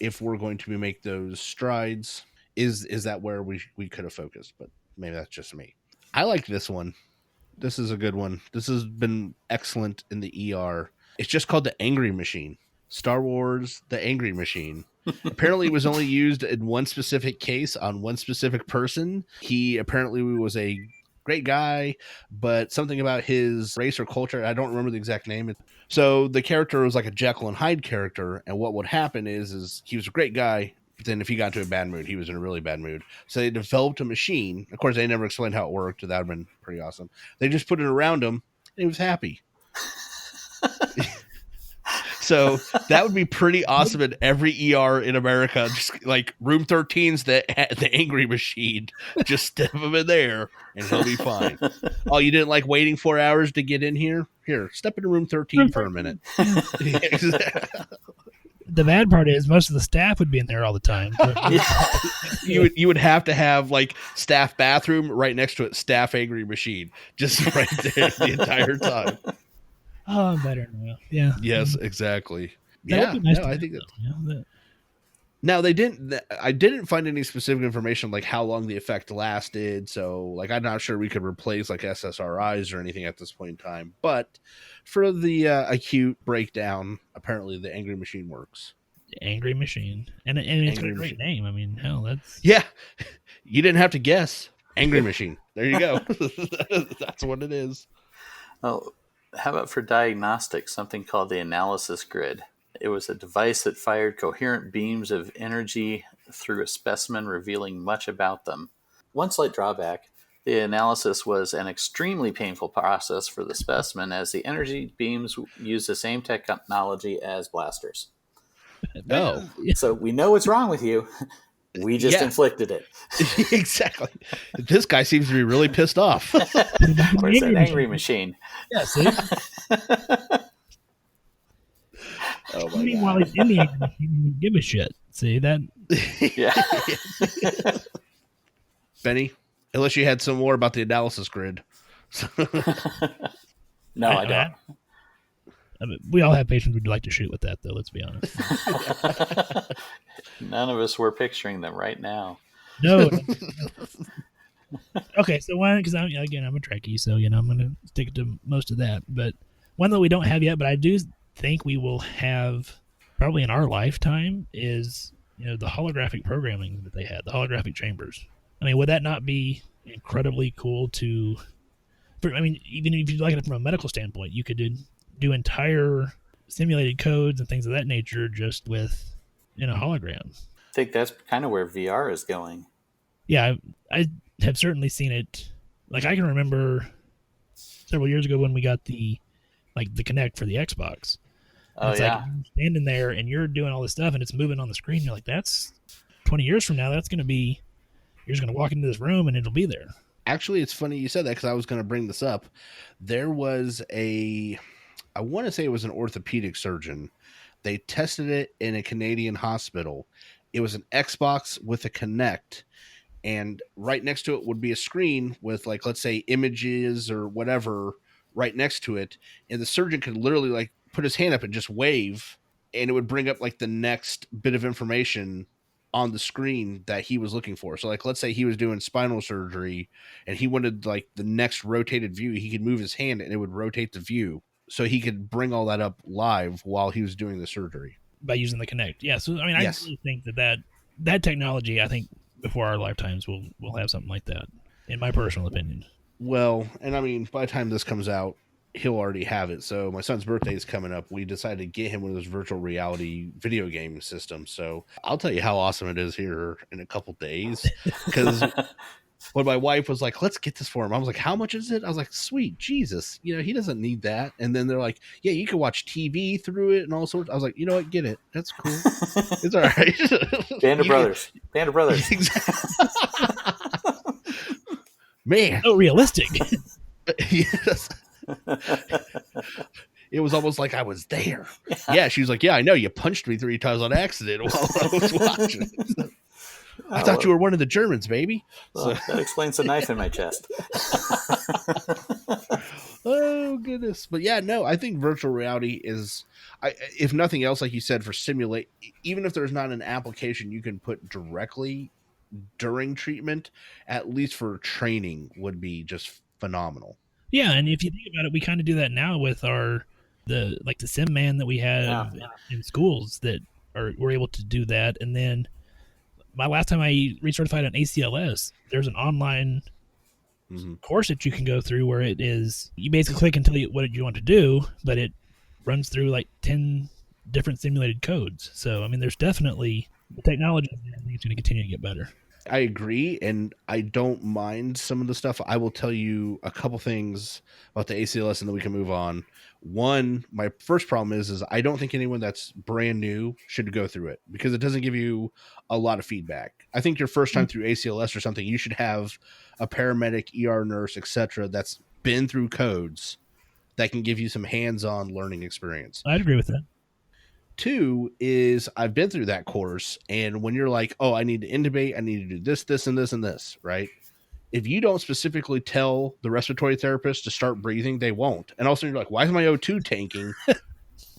if we're going to make those strides, is that where we could have focused? But maybe that's just me. I like this one. This is a good one. This has been excellent in the ER. It's just called the Angry Machine. Star Wars, the Angry Machine. Apparently it was only used in one specific case on one specific person. He apparently was a great guy, but something about his race or culture, I don't remember the exact name. So the character was like a Jekyll and Hyde character, and what would happen is he was a great guy, but then if he got into a bad mood, he was in a really bad mood. So they developed a machine. Of course, they never explained how it worked. That would have been pretty awesome. They just put it around him, and he was happy. So that would be pretty awesome in every ER in America. Just like room 13's the Angry Machine. Just step him in there and he'll be fine. Oh, you didn't like waiting 4 hours to get in here? Here, step into room 13 for a minute. The bad part is most of the staff would be in there all the time. You would have to have like staff bathroom right next to it, staff Angry Machine, just right there the entire time. Oh, I'm better now. Yeah. Yes, exactly. That would be nice No, to I know, think that. though, yeah, Now they didn't. I didn't find any specific information like how long the effect lasted. So, like, I'm not sure we could replace like SSRIs or anything at this point in time. But for the acute breakdown, apparently the Angry Machine works. Angry Machine, and it's Angry a great Machine. name. I mean, hell, that's Yeah, you didn't have to guess. Angry Machine. There you go. That's what it is. Well, how about for diagnostics, something called the analysis grid? It was a device that fired coherent beams of energy through a specimen, revealing much about them. One slight drawback, the analysis was an extremely painful process for the specimen, as the energy beams use the same technology as blasters. Oh, So we know what's wrong with you. We just Yeah. inflicted it. exactly. This guy seems to be really pissed off. Where's that angry machine? Yeah, see? Oh I mean, while he's in the Angry Machine, he doesn't give a shit. See that? Yeah. Benny, unless you had some more about the analysis grid. No, I don't. I mean, we all have patients we'd like to shoot with that, though. Let's be honest. None of us were picturing them right now. No. Okay, so one, because I'm a Trekkie, so I'm going to stick to most of that. But one that we don't have yet, but I do think we will have probably in our lifetime is the holographic programming that they had, the holographic chambers. I mean, would that not be incredibly cool to? I mean, even if you look at it from a medical standpoint, you could do entire simulated codes and things of that nature just with hologram. I think that's kind of where VR is going. Yeah, I have certainly seen it. Like, I can remember several years ago when we got the Kinect for the Xbox. And it's like you're standing there and you're doing all this stuff and it's moving on the screen. You're like, that's 20 years from now. That's going to be, you're just going to walk into this room and it'll be there. Actually, it's funny you said that because I was going to bring this up. There was I want to say it was an orthopedic surgeon. They tested it in a Canadian hospital. It was an Xbox with a Kinect, and right next to it would be a screen with, like, let's say images or whatever right next to it. And the surgeon could literally put his hand up and just wave, and it would bring up the next bit of information on the screen that he was looking for. So like, let's say he was doing spinal surgery and he wanted like the next rotated view, he could move his hand and it would rotate the view. So he could bring all that up live while he was doing the surgery. By using the Kinect. Yeah. So, I mean, Yes. I really think that technology, I think before our lifetimes, we'll have something like that, in my personal opinion. Well, and I mean, by the time this comes out, he'll already have it. So my son's birthday is coming up. We decided to get him one of those virtual reality video game systems. So I'll tell you how awesome it is here in a couple days. Because when my wife was like, let's get this for him, I was like, how much is it? I was like, sweet Jesus, he doesn't need that. And then they're like, yeah, you can watch TV through it and all sorts. I was like, you know what? Get it. That's cool. It's all right. Band of Brothers. Band of Brothers. Man. So realistic. Yes. It was almost like I was there. Yeah, she was like, yeah, I know. You punched me 3 times on accident while I was watching. I thought you were one of the Germans, baby. Well, that explains the knife in my chest. Oh, goodness. But yeah, no, I think virtual reality is, if nothing else, like you said, for simulate, even if there's not an application you can put directly during treatment, at least for training would be just phenomenal. Yeah, and if you think about it, we kind of do that now with the sim man that we have in schools that we're able to do that. And then my last time I recertified on ACLS, there's an online course that you can go through where it is, you basically click and tell you what you want to do, but it runs through like 10 different simulated codes. So, I mean, there's definitely the technology, I think it's going to continue to get better. I agree, and I don't mind some of the stuff. I will tell you a couple things about the ACLS, and then we can move on. One, my first problem is I don't think anyone that's brand new should go through it because it doesn't give you a lot of feedback. I think your first time through ACLS or something, you should have a paramedic, ER nurse, etc., that's been through codes that can give you some hands-on learning experience. I'd agree with that. 2 is I've been through that course, and when you're like, oh, I need to intubate, I need to do this, this, and this, and this, right? If you don't specifically tell the respiratory therapist to start breathing, they won't. And also you're like, why is my O2 tanking?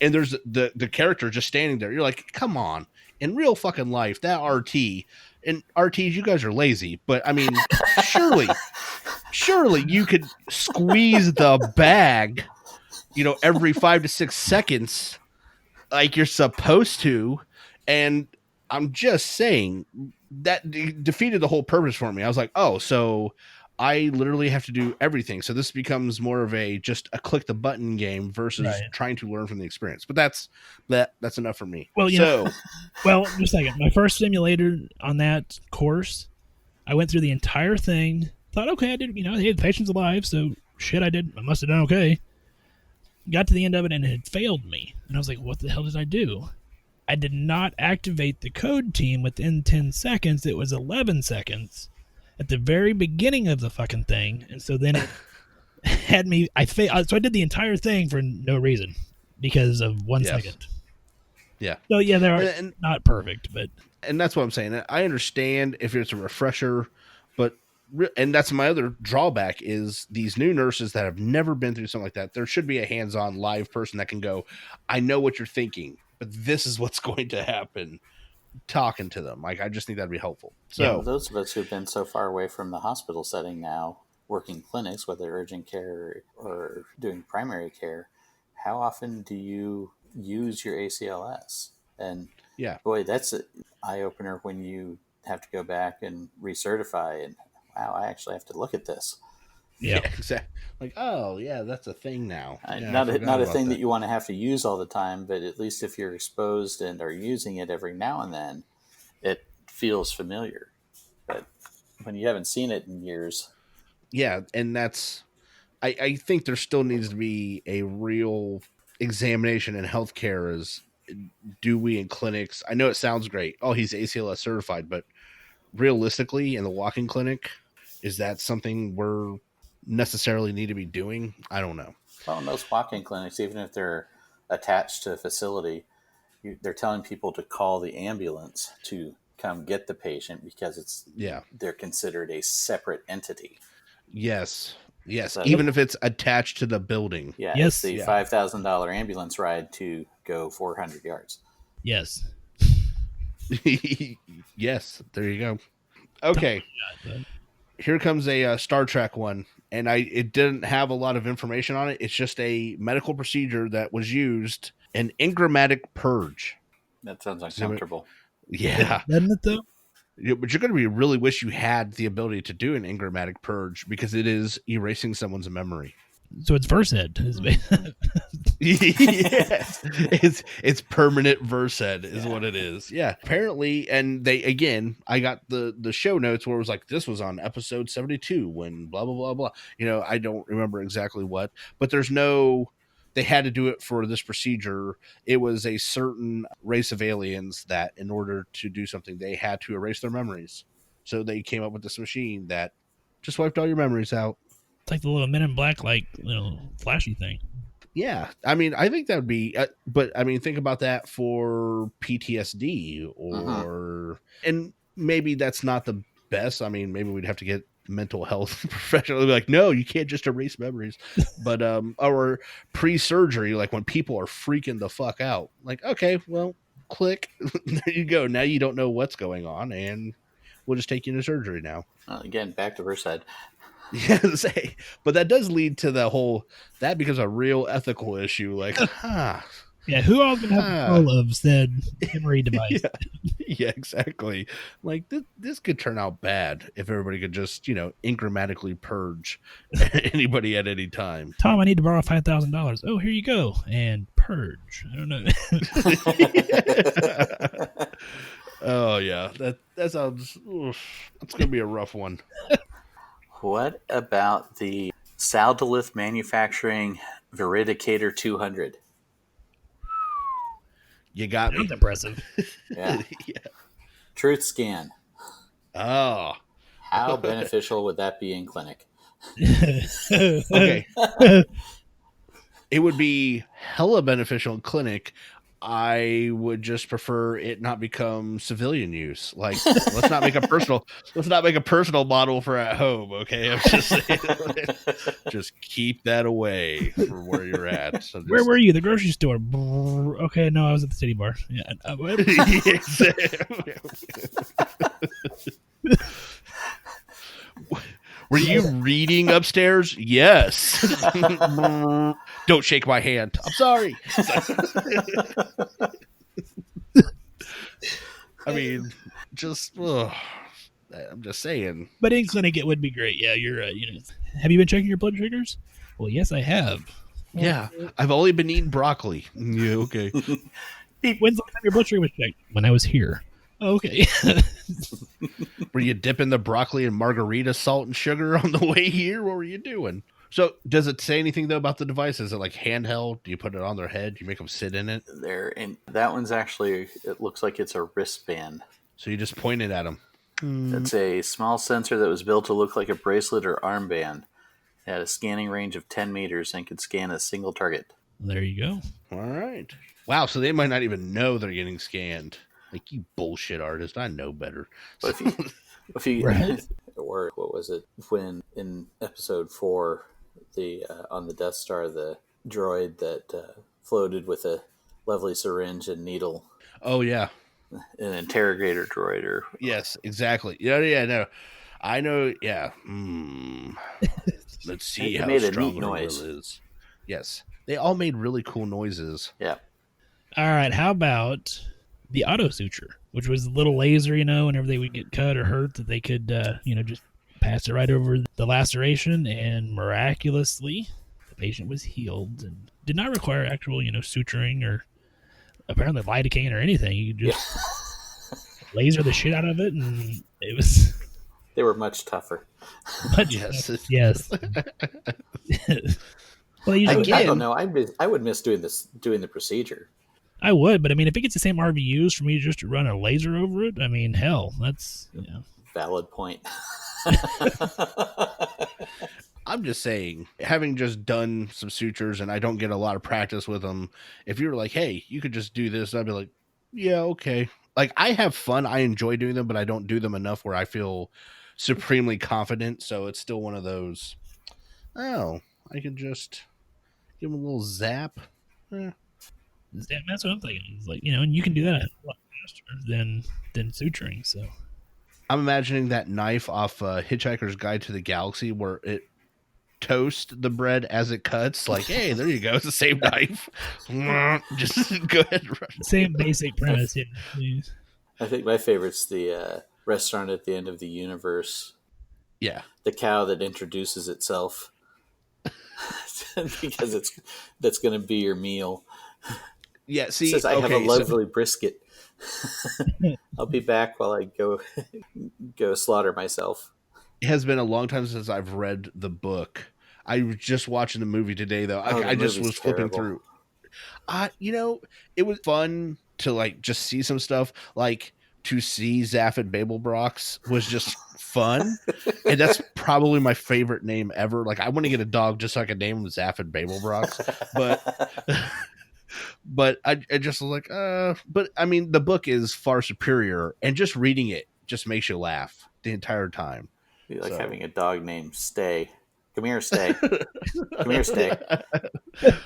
And there's the character just standing there. You're like, come on. In real fucking life, that RT, and RTs, you guys are lazy, but I mean, surely you could squeeze the bag, every 5 to 6 seconds like you're supposed to. And I'm just saying that defeated the whole purpose for me. I was like, oh, so I literally have to do everything. So this becomes more of just a click the button game versus trying to learn from the experience. But that's enough for me. Well, well, just a second. My first simulator on that course, I went through the entire thing. Thought, okay, I did, hey, the patient's alive, so shit, I must have done okay. Got to the end of it and it had failed me. And I was like, what the hell did I do? I did not activate the code team within 10 seconds. It was 11 seconds at the very beginning of the fucking thing. And so then it had me, so I did the entire thing for no reason because of 1 second. Yeah. So yeah, they're not perfect, but. And that's what I'm saying. I understand if it's a refresher, but and that's my other drawback is these new nurses that have never been through something like that. There should be a hands-on live person that can go, I know what you're thinking, but this is what's going to happen. Talking to them. Like, I just think that'd be helpful. So those of us who've been so far away from the hospital setting now, working clinics, whether urgent care or doing primary care, how often do you use your ACLS? And boy, that's an eye-opener when you have to go back and recertify and wow, I actually have to look at this. Yeah, exactly. Like, oh, yeah, that's a thing now. Not a thing that you want to have to use all the time, but at least if you're exposed and are using it every now and then, it feels familiar. But when you haven't seen it in years. Yeah, and that's, I think there still needs to be a real examination in healthcare is, do we in clinics, I know it sounds great, oh, he's ACLS certified, but realistically in the walk-in clinic, is that something we're necessarily need to be doing? I don't know. Well, in most walk-in clinics, even if they're attached to a facility, they're telling people to call the ambulance to come get the patient because they're considered a separate entity. Yes. So, even if it's attached to the building. Yeah. Yes. It's the $5,000 ambulance ride to go 400 yards. Yes. Yes, there you go. Okay, But here comes a Star Trek one, and it didn't have a lot of information on it. It's just a medical procedure that was used, an engrammatic purge. That sounds uncomfortable. Yeah, doesn't it though? but you're going to be really wish you had the ability to do an engrammatic purge because it is erasing someone's memory. So it's Versed. Yes, it's permanent Versed is what it is. Yeah, apparently, and I got the show notes where it was like this was on episode 72 when blah blah blah blah. I don't remember exactly what, but they had to do it for this procedure. It was a certain race of aliens that in order to do something they had to erase their memories, so they came up with this machine that just wiped all your memories out. It's like the little Men in Black, flashy thing. Yeah, I mean, I think that would be, but I mean, think about that for PTSD or, and maybe that's not the best. I mean, maybe we'd have to get mental health professional to be like, no, you can't just erase memories, but or pre-surgery, like when people are freaking the fuck out, like, okay, well, click, there you go. Now you don't know what's going on, and we'll just take you into surgery now. Again, back to Versed. Yes, but that does lead to that becomes a real ethical issue. Like, Yeah, who all gonna have control of said memory device? Yeah, exactly. Like this could turn out bad if everybody could just engrammatically purge anybody at any time. Tom, I need to borrow $5,000. Oh, here you go, and purge. I don't know. Oh yeah, that sounds. That's gonna be a rough one. What about the Saldolith Manufacturing Veridicator 200? You got me. That's impressive. Yeah. Yeah. Truth scan. Oh, How beneficial would that be in clinic? okay. It would be hella beneficial in clinic. I would just prefer it not become civilian use. Like, let's not make a personal model for at home. Okay, I'm just saying, just keep that away from where you're at. So Where were you? The grocery store. Okay, no, I was at the City Bar. Yeah. Were you reading upstairs? Yes. Don't shake my hand. I'm sorry. I mean, I'm just saying. But in clinic, it would be great. Yeah, you're right. Have you been checking your blood sugars? Well, yes, I have. Yeah, I've only been eating broccoli. Yeah, okay. When's the last time your blood sugar was checked? When I was here. Oh, okay. Were you dipping the broccoli in margarita salt and sugar on the way here? What were you doing? So, does it say anything though about the device? Is it like handheld? Do you put it on their head? Do you make them sit in it? And that one's actually, it looks like it's a wristband. So you just point it at them. It's a small sensor that was built to look like a bracelet or armband. It had a scanning range of 10 meters and could scan a single target. There you go. All right. Wow. So they might not even know they're getting scanned. Like, you bullshit artist. I know better. But if you Right. or what was it when in episode 4, the on the Death Star, the droid that floated with a lovely syringe and needle, Oh, yeah. an interrogator droid, or Yes, exactly. Yeah, no. I know, yeah. Let's see It how made a strong neat her noise. will is. Yes. They all made really cool noises. yeah. All right. How about the auto suture, which was a little laser, whenever they would get cut or hurt, that they could, just pass it right over the laceration, and miraculously, the patient was healed and did not require actual, suturing or apparently lidocaine or anything. You could just laser the shit out of it, and it was They were much tougher. much. Yes. Yes. Well, usually, Again- I don't know. I would miss doing the procedure. I would, but I mean, if it gets the same RVUs for me just to run a laser over it, I mean, hell, that's Valid point. I'm just saying, having just done some sutures and I don't get a lot of practice with them, if you were like, hey, you could just do this, I'd be like, yeah, okay. Like, I have fun. I enjoy doing them, but I don't do them enough where I feel supremely confident. So it's still one of those, I can just give them a little zap. Yeah, that's what I'm thinking. It's like, and you can do that a lot faster than suturing. So I'm imagining that knife off Hitchhiker's Guide to the Galaxy where it toasts the bread as it cuts. Like, hey, there you go. It's the same knife. Just go ahead and run. same basic premise. Yeah, please. I think my favorite's the restaurant at the end of the universe. Yeah. The cow that introduces itself because that's going to be your meal. Yeah, see, It says, I have a okay, lovely brisket. I'll be back while I go slaughter myself. it has been a long time since I've read the book. I was just watching the movie today, though. Oh, the I just movie's was flipping terrible. through. It was fun to like just see some stuff. Like to see Zaphod Babelbrox was just fun, and that's probably my favorite name ever. Like I want to get a dog just so I could name him Zaphod Babelbrox, but I just was like, but I mean, the book is far superior, and just reading it just makes you laugh the entire time. Be like So. having a dog named Stay. Come here, Stay. Come here, Stay.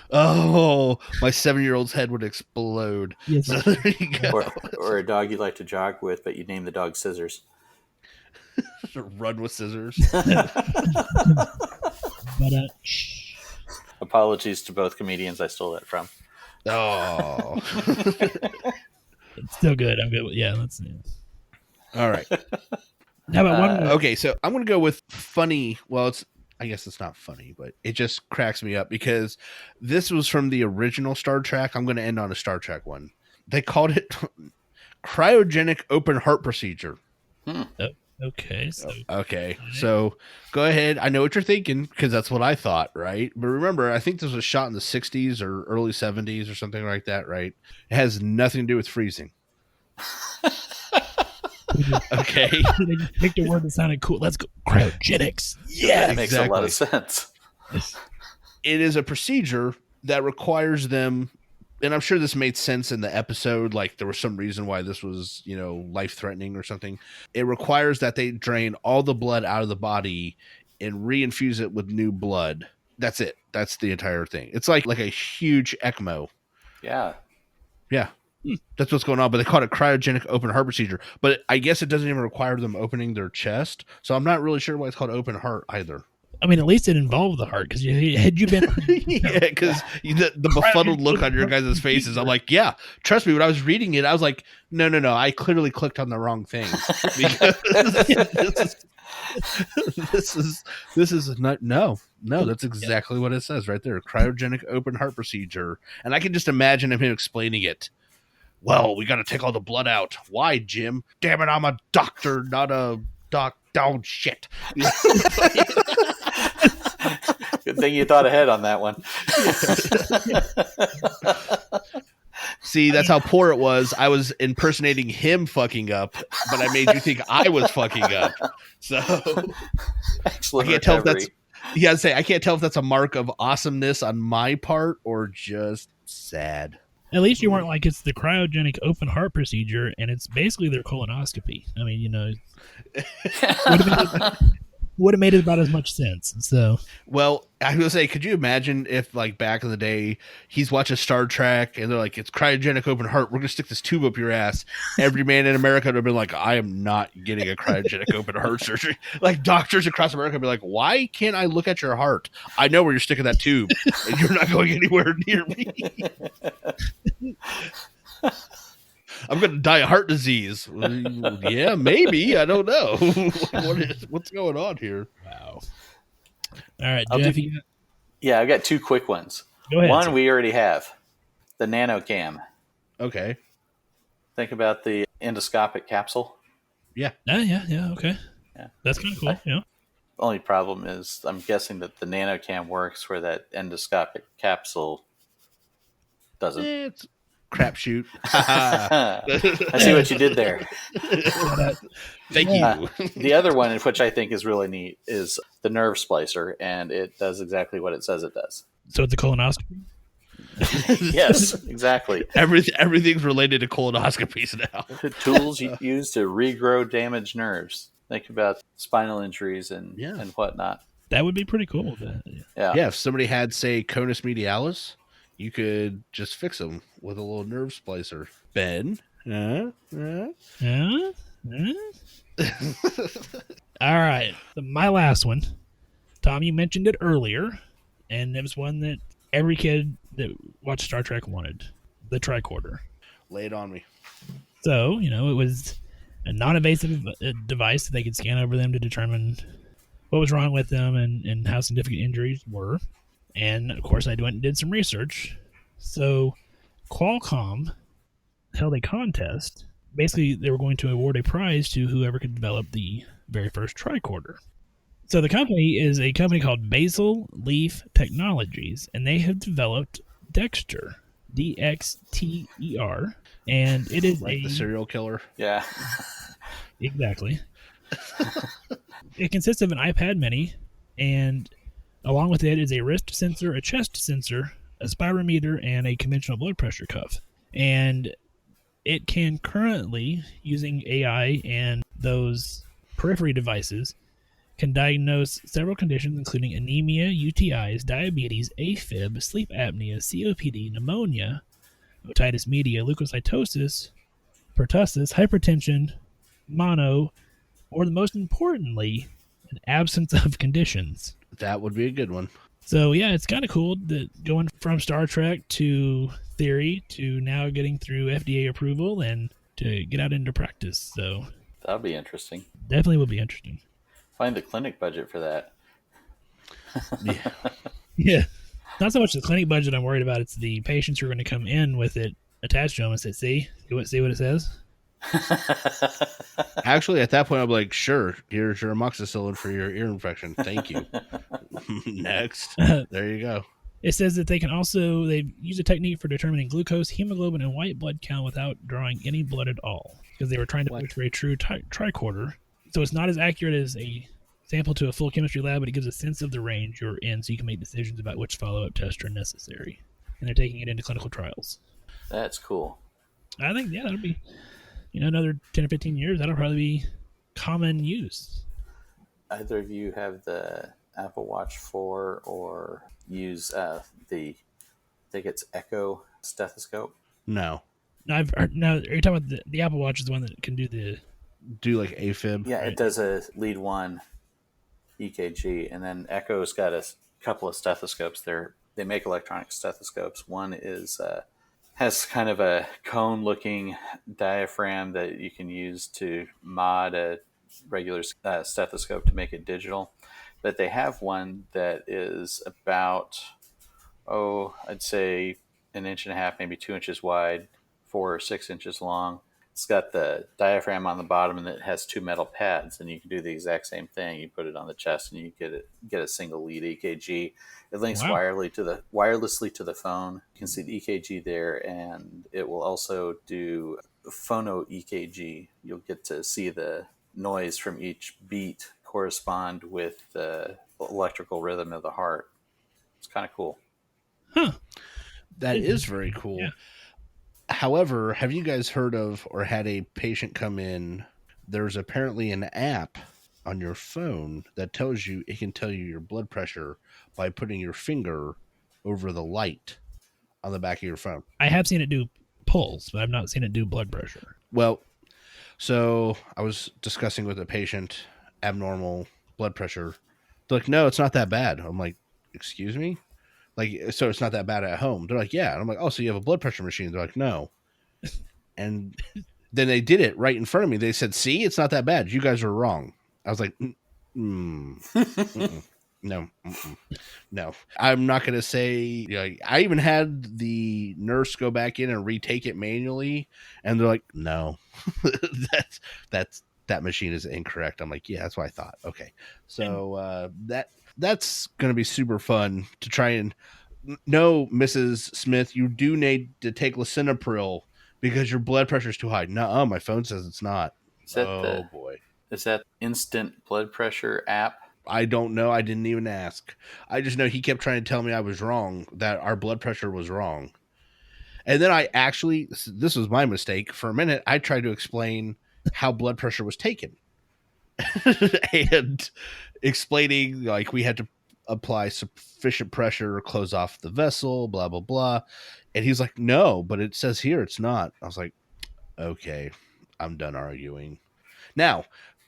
Oh, my 7-year-old's head would explode. Yes, So there you go. Or a dog you like to jog with, but you name the dog Scissors. Run with scissors. but Apologies to both comedians I stole that from. Oh. it's still good. I'm good. Yeah, let's. Yeah. All right. How about one more? Okay, so I'm going to go with funny. Well, I guess it's not funny, but it just cracks me up because this was from the original Star Trek. I'm going to end on a Star Trek one. They called it cryogenic open heart procedure. Okay, so Okay, so go ahead. I know what you're thinking because that's what I thought, right? But remember, I think this was shot in the 60s or early 70s or something like that, right? It has nothing to do with freezing. Okay. they just picked a word that sounded cool. Let's go cryogenics. Yeah, it makes a lot exactly. of sense. It is a procedure that requires them, and I'm sure this made sense in the episode, like there was some reason why this was, life-threatening or something. It requires that they drain all the blood out of the body and reinfuse it with new blood. That's it. That's the entire thing. It's like a huge ECMO. Yeah. Yeah. That's what's going on, but they call it cryogenic open heart procedure. But I guess it doesn't even require them opening their chest, so I'm not really sure why it's called open heart either. I mean, at least it involved the heart because had you been Yeah, because the befuddled look on your guys' faces, I'm like, yeah, trust me. When I was reading it, I was like, no, I clearly clicked on the wrong thing. Because this is not no. That's exactly what it says right there. Cryogenic open heart procedure, and I can just imagine him explaining it. Well, we got to take all the blood out. Why, Jim? Damn it, I'm a doctor, not a doc. Oh, shit. Good thing you thought ahead on that one. See, that's how poor it was. I was impersonating him fucking up, but I made you think I was fucking up. So Excellent I can't tell if recovery. I can't tell if that's a mark of awesomeness on my part or just sad. At least you weren't like it's the cryogenic open heart procedure, and it's basically their colonoscopy. I mean, would have made it about as much sense. So, Well, I was gonna say, could you imagine if, like, back in the day, he's watching Star Trek and they're like, "It's cryogenic open heart. We're gonna stick this tube up your ass." Every man in America would have been like, "I am not getting a cryogenic open heart surgery." Like doctors across America would be like, "Why can't I look at your heart? I know where you're sticking that tube, and you're not going anywhere near me." I'm going to die of heart disease. Well, yeah, maybe. I don't know. What's going on here? wow. All right, I'll Jeff, do- you got, Yeah, I've got two quick ones. go ahead. One sir. we already have. The NanoCam. Okay. Think about the endoscopic capsule. Yeah, okay. Yeah. That's kind of cool. Yeah. Only problem is I'm guessing that the NanoCam works where that endoscopic capsule doesn't. It's crapshoot. I see what you did there. Thank you. The other one, which I think is really neat, is the nerve splicer, and it does exactly what it says it does. So it's a colonoscopy. Yes, exactly. Everything's related to colonoscopies now. Tools you use to regrow damaged nerves. Think about spinal injuries and whatnot. That would be pretty cool. Yeah. Yeah, if somebody had, say, conus medialis, You could just fix them with a little nerve splicer. Ben? Huh? All right. My last one. Tom, you mentioned it earlier, and it was one that every kid that watched Star Trek wanted. The tricorder. Lay it on me. So, it was a non-invasive device that they could scan over them to determine what was wrong with them and how significant injuries were. And, of course, I went and did some research. So, Qualcomm held a contest. Basically, they were going to award a prize to whoever could develop the very first tricorder. So the company is a company called Basil Leaf Technologies, and they have developed Dexter, DXTER, and it is Like the serial killer. Yeah. Exactly. It consists of an iPad mini, and along with it is a wrist sensor, a chest sensor, a spirometer, and a conventional blood pressure cuff. And it can currently, using AI and those periphery devices, can diagnose several conditions including anemia, UTIs, diabetes, AFib, sleep apnea, COPD, pneumonia, otitis media, leukocytosis, pertussis, hypertension, mono, or the most importantly, an absence of conditions. That would be a good one. So yeah, it's kind of cool that going from Star Trek to theory to now getting through FDA approval and to get out into practice. So That'll be interesting. definitely will be interesting. Find the clinic budget for that. Yeah. Yeah. Not so much the clinic budget I'm worried about. It's the patients who are going to come in with it attached to them and say, see what it says? Actually, at that point, I'll be like, sure, here's your amoxicillin for your ear infection. Thank you. Next. There you go. It says that they use a technique for determining glucose, hemoglobin, and white blood count without drawing any blood at all because they were trying to push for a true tricorder. So it's not as accurate as a sample to a full chemistry lab, but it gives a sense of the range you're in so you can make decisions about which follow-up tests are necessary. And they're taking it into clinical trials. That's cool. I think, yeah, that'll be, another 10 or 15 years, that'll probably be common use. Either of you have the Apple Watch 4 or use I think it's Echo stethoscope? No. Now, are you talking about the Apple Watch is the one that can do the... Do like AFib. Yeah, it does a lead 1 EKG, and then Echo's got a couple of stethoscopes there. They make electronic stethoscopes. One is has kind of a cone-looking diaphragm that you can use to mod a regular stethoscope to make it digital. But they have one that is about, I'd say 1.5 inches, maybe 2 inches wide, 4 or 6 inches long. It's got the diaphragm on the bottom, and it has 2 metal pads, and you can do the exact same thing. You put it on the chest, and you get a single lead EKG. It links wirelessly to the phone. You can see the EKG there, and it will also do phono EKG. You'll get to see the noise from each beat correspond with the electrical rhythm of the heart. It's kind of cool. Huh. That is very cool. Yeah. However, have you guys heard of or had a patient come in? There's apparently an app on your phone that can tell you your blood pressure by putting your finger over the light on the back of your phone. I have seen it do pulse, but I've not seen it do blood pressure. Well, so I was discussing with a patient abnormal blood pressure. They're like, no, it's not that bad. I'm like, excuse me? Like, so it's not that bad at home. They're like, yeah. And I'm like, oh, so you have a blood pressure machine? They're like, no. And then they did it right in front of me. They said, see, it's not that bad. You guys are wrong. I was like, no. No, I'm not going to say, I even had the nurse go back in and retake it manually. And they're like, no, that machine is incorrect. I'm like, yeah, that's what I thought. Okay. So, that's going to be super fun to try and no, Mrs. Smith, you do need to take lisinopril because your blood pressure is too high. No, my phone says it's not. Boy. Is that instant blood pressure app? I don't know. I didn't even ask. I just know he kept trying to tell me I was wrong, that our blood pressure was wrong. And then this was my mistake. For a minute, I tried to explain how blood pressure was taken. And explaining, like, we had to apply sufficient pressure, close off the vessel, blah, blah, blah. And he's like, no, but it says here it's not. I was like, okay, I'm done arguing. Now,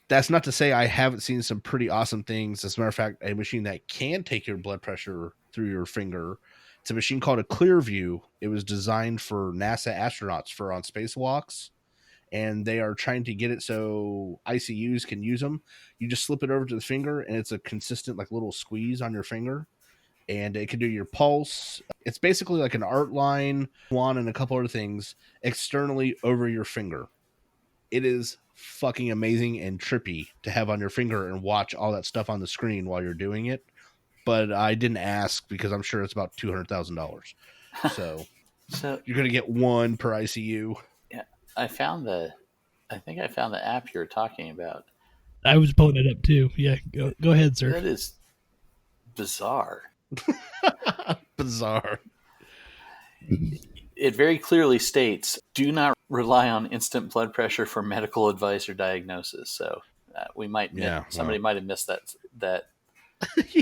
that's not to say I haven't seen some pretty awesome things. As a matter of fact, a machine that can take your blood pressure through your finger. It's a machine called a Clearview. It was designed for NASA astronauts for on spacewalks, and they are trying to get it so ICUs can use them. You just slip it over to the finger, and it's a consistent like little squeeze on your finger, and it can do your pulse. It's basically like an art line, one, and a couple other things externally over your finger. It is fucking amazing and trippy to have on your finger and watch all that stuff on the screen while you're doing it. But I didn't ask because I'm sure it's about $200,000. So you're going to get one per ICU. Yeah, I think I found the app you're talking about. I was pulling it up too. Yeah, go ahead, sir. That is bizarre. Bizarre. It very clearly states, do not rely on instant blood pressure for medical advice or diagnosis. So somebody might have missed that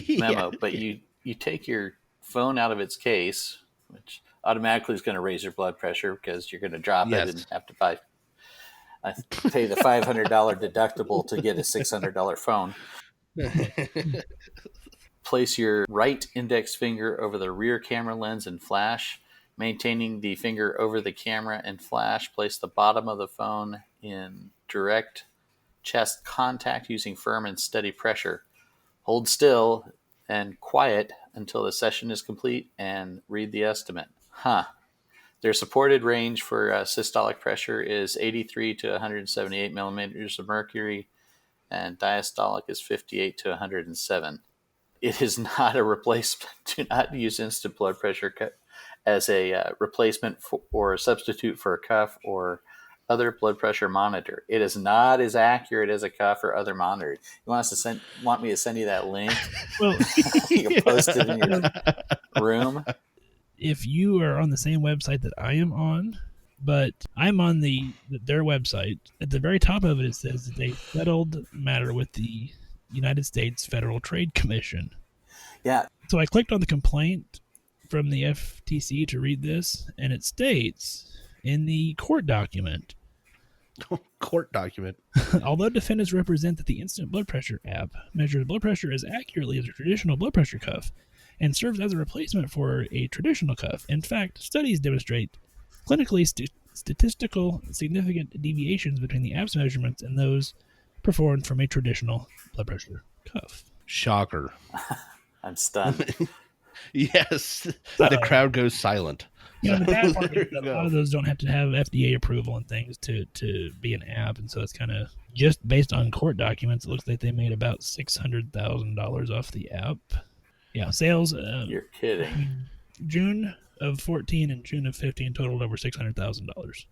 memo, but you take your phone out of its case, which automatically is going to raise your blood pressure because you're going to drop it and have to pay the $500 deductible to get a $600 phone. Place your right index finger over the rear camera lens and flash, maintaining the finger over the camera and flash. Place the bottom of the phone in direct chest contact using firm and steady pressure. Hold still and quiet until the session is complete and read the estimate. Their supported range for systolic pressure is 83 to 178 millimeters of mercury, and diastolic is 58 to 107. It is not a replacement. Do not use instant blood pressure as a replacement or a substitute for a cuff or other blood pressure monitor. It is not as accurate as a cuff or other monitor. You want me to send you that link? Well, You can post it in your room. if you are on the same website that I am on, but I'm on their website, at the very top of it, it says that they settled matter with the United States Federal Trade Commission. Yeah. So I clicked on the complaint from the FTC to read this, and it states in the court document, although defendants represent that the instant blood pressure app measures blood pressure as accurately as a traditional blood pressure cuff and serves as a replacement for a traditional cuff, in fact, studies demonstrate clinically statistical significant deviations between the app's measurements and those performed from a traditional blood pressure cuff. Shocker. I'm stunned. Yes. The crowd goes silent. You know, the bad part is that a lot of those don't have to have FDA approval and things to be an app, and so it's kind of just based on court documents. It looks like they made about $600,000 off the app. Yeah, sales. You're kidding. June of 14 and June of 15 totaled over $600,000,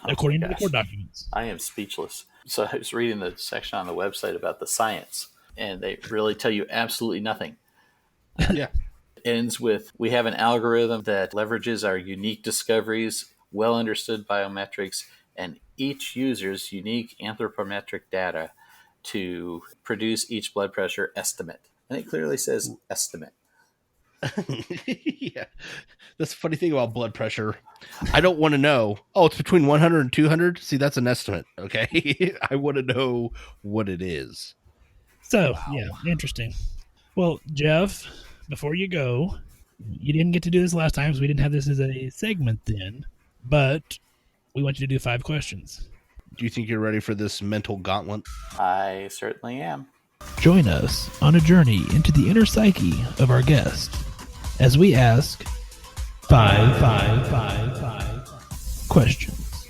according to the court documents. I am speechless. So I was reading the section on the website about the science, and they really tell you absolutely nothing. Yeah. Ends with, we have an algorithm that leverages our unique discoveries, well understood biometrics, and each user's unique anthropometric data to produce each blood pressure estimate. And it clearly says estimate. Yeah. That's the funny thing about blood pressure. I don't want to know, it's between 100 and 200. See, that's an estimate. Okay. I want to know what it is. So, yeah, interesting. Well, Jeff, before you go, you didn't get to do this last time, so we didn't have this as a segment then, but we want you to do 5 questions. Do you think you're ready for this mental gauntlet? I certainly am. Join us on a journey into the inner psyche of our guest as we ask 5 questions.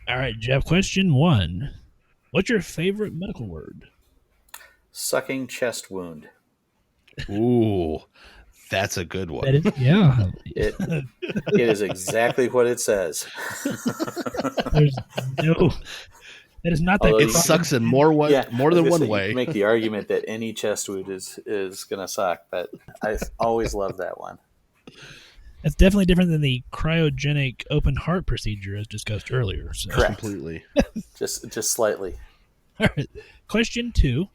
All right, Jeff, question 1. What's your favorite medical word? Sucking chest wound. Ooh, that's a good one. That is, yeah. It is exactly what it says. There's no... That is not that. Although It sucks in more than one You way. can make the argument that any chest wound is going to suck, but I always love that one. It's definitely different than the cryogenic open heart procedure as discussed earlier. So. Correct. Completely. Just slightly. All right. Question 2.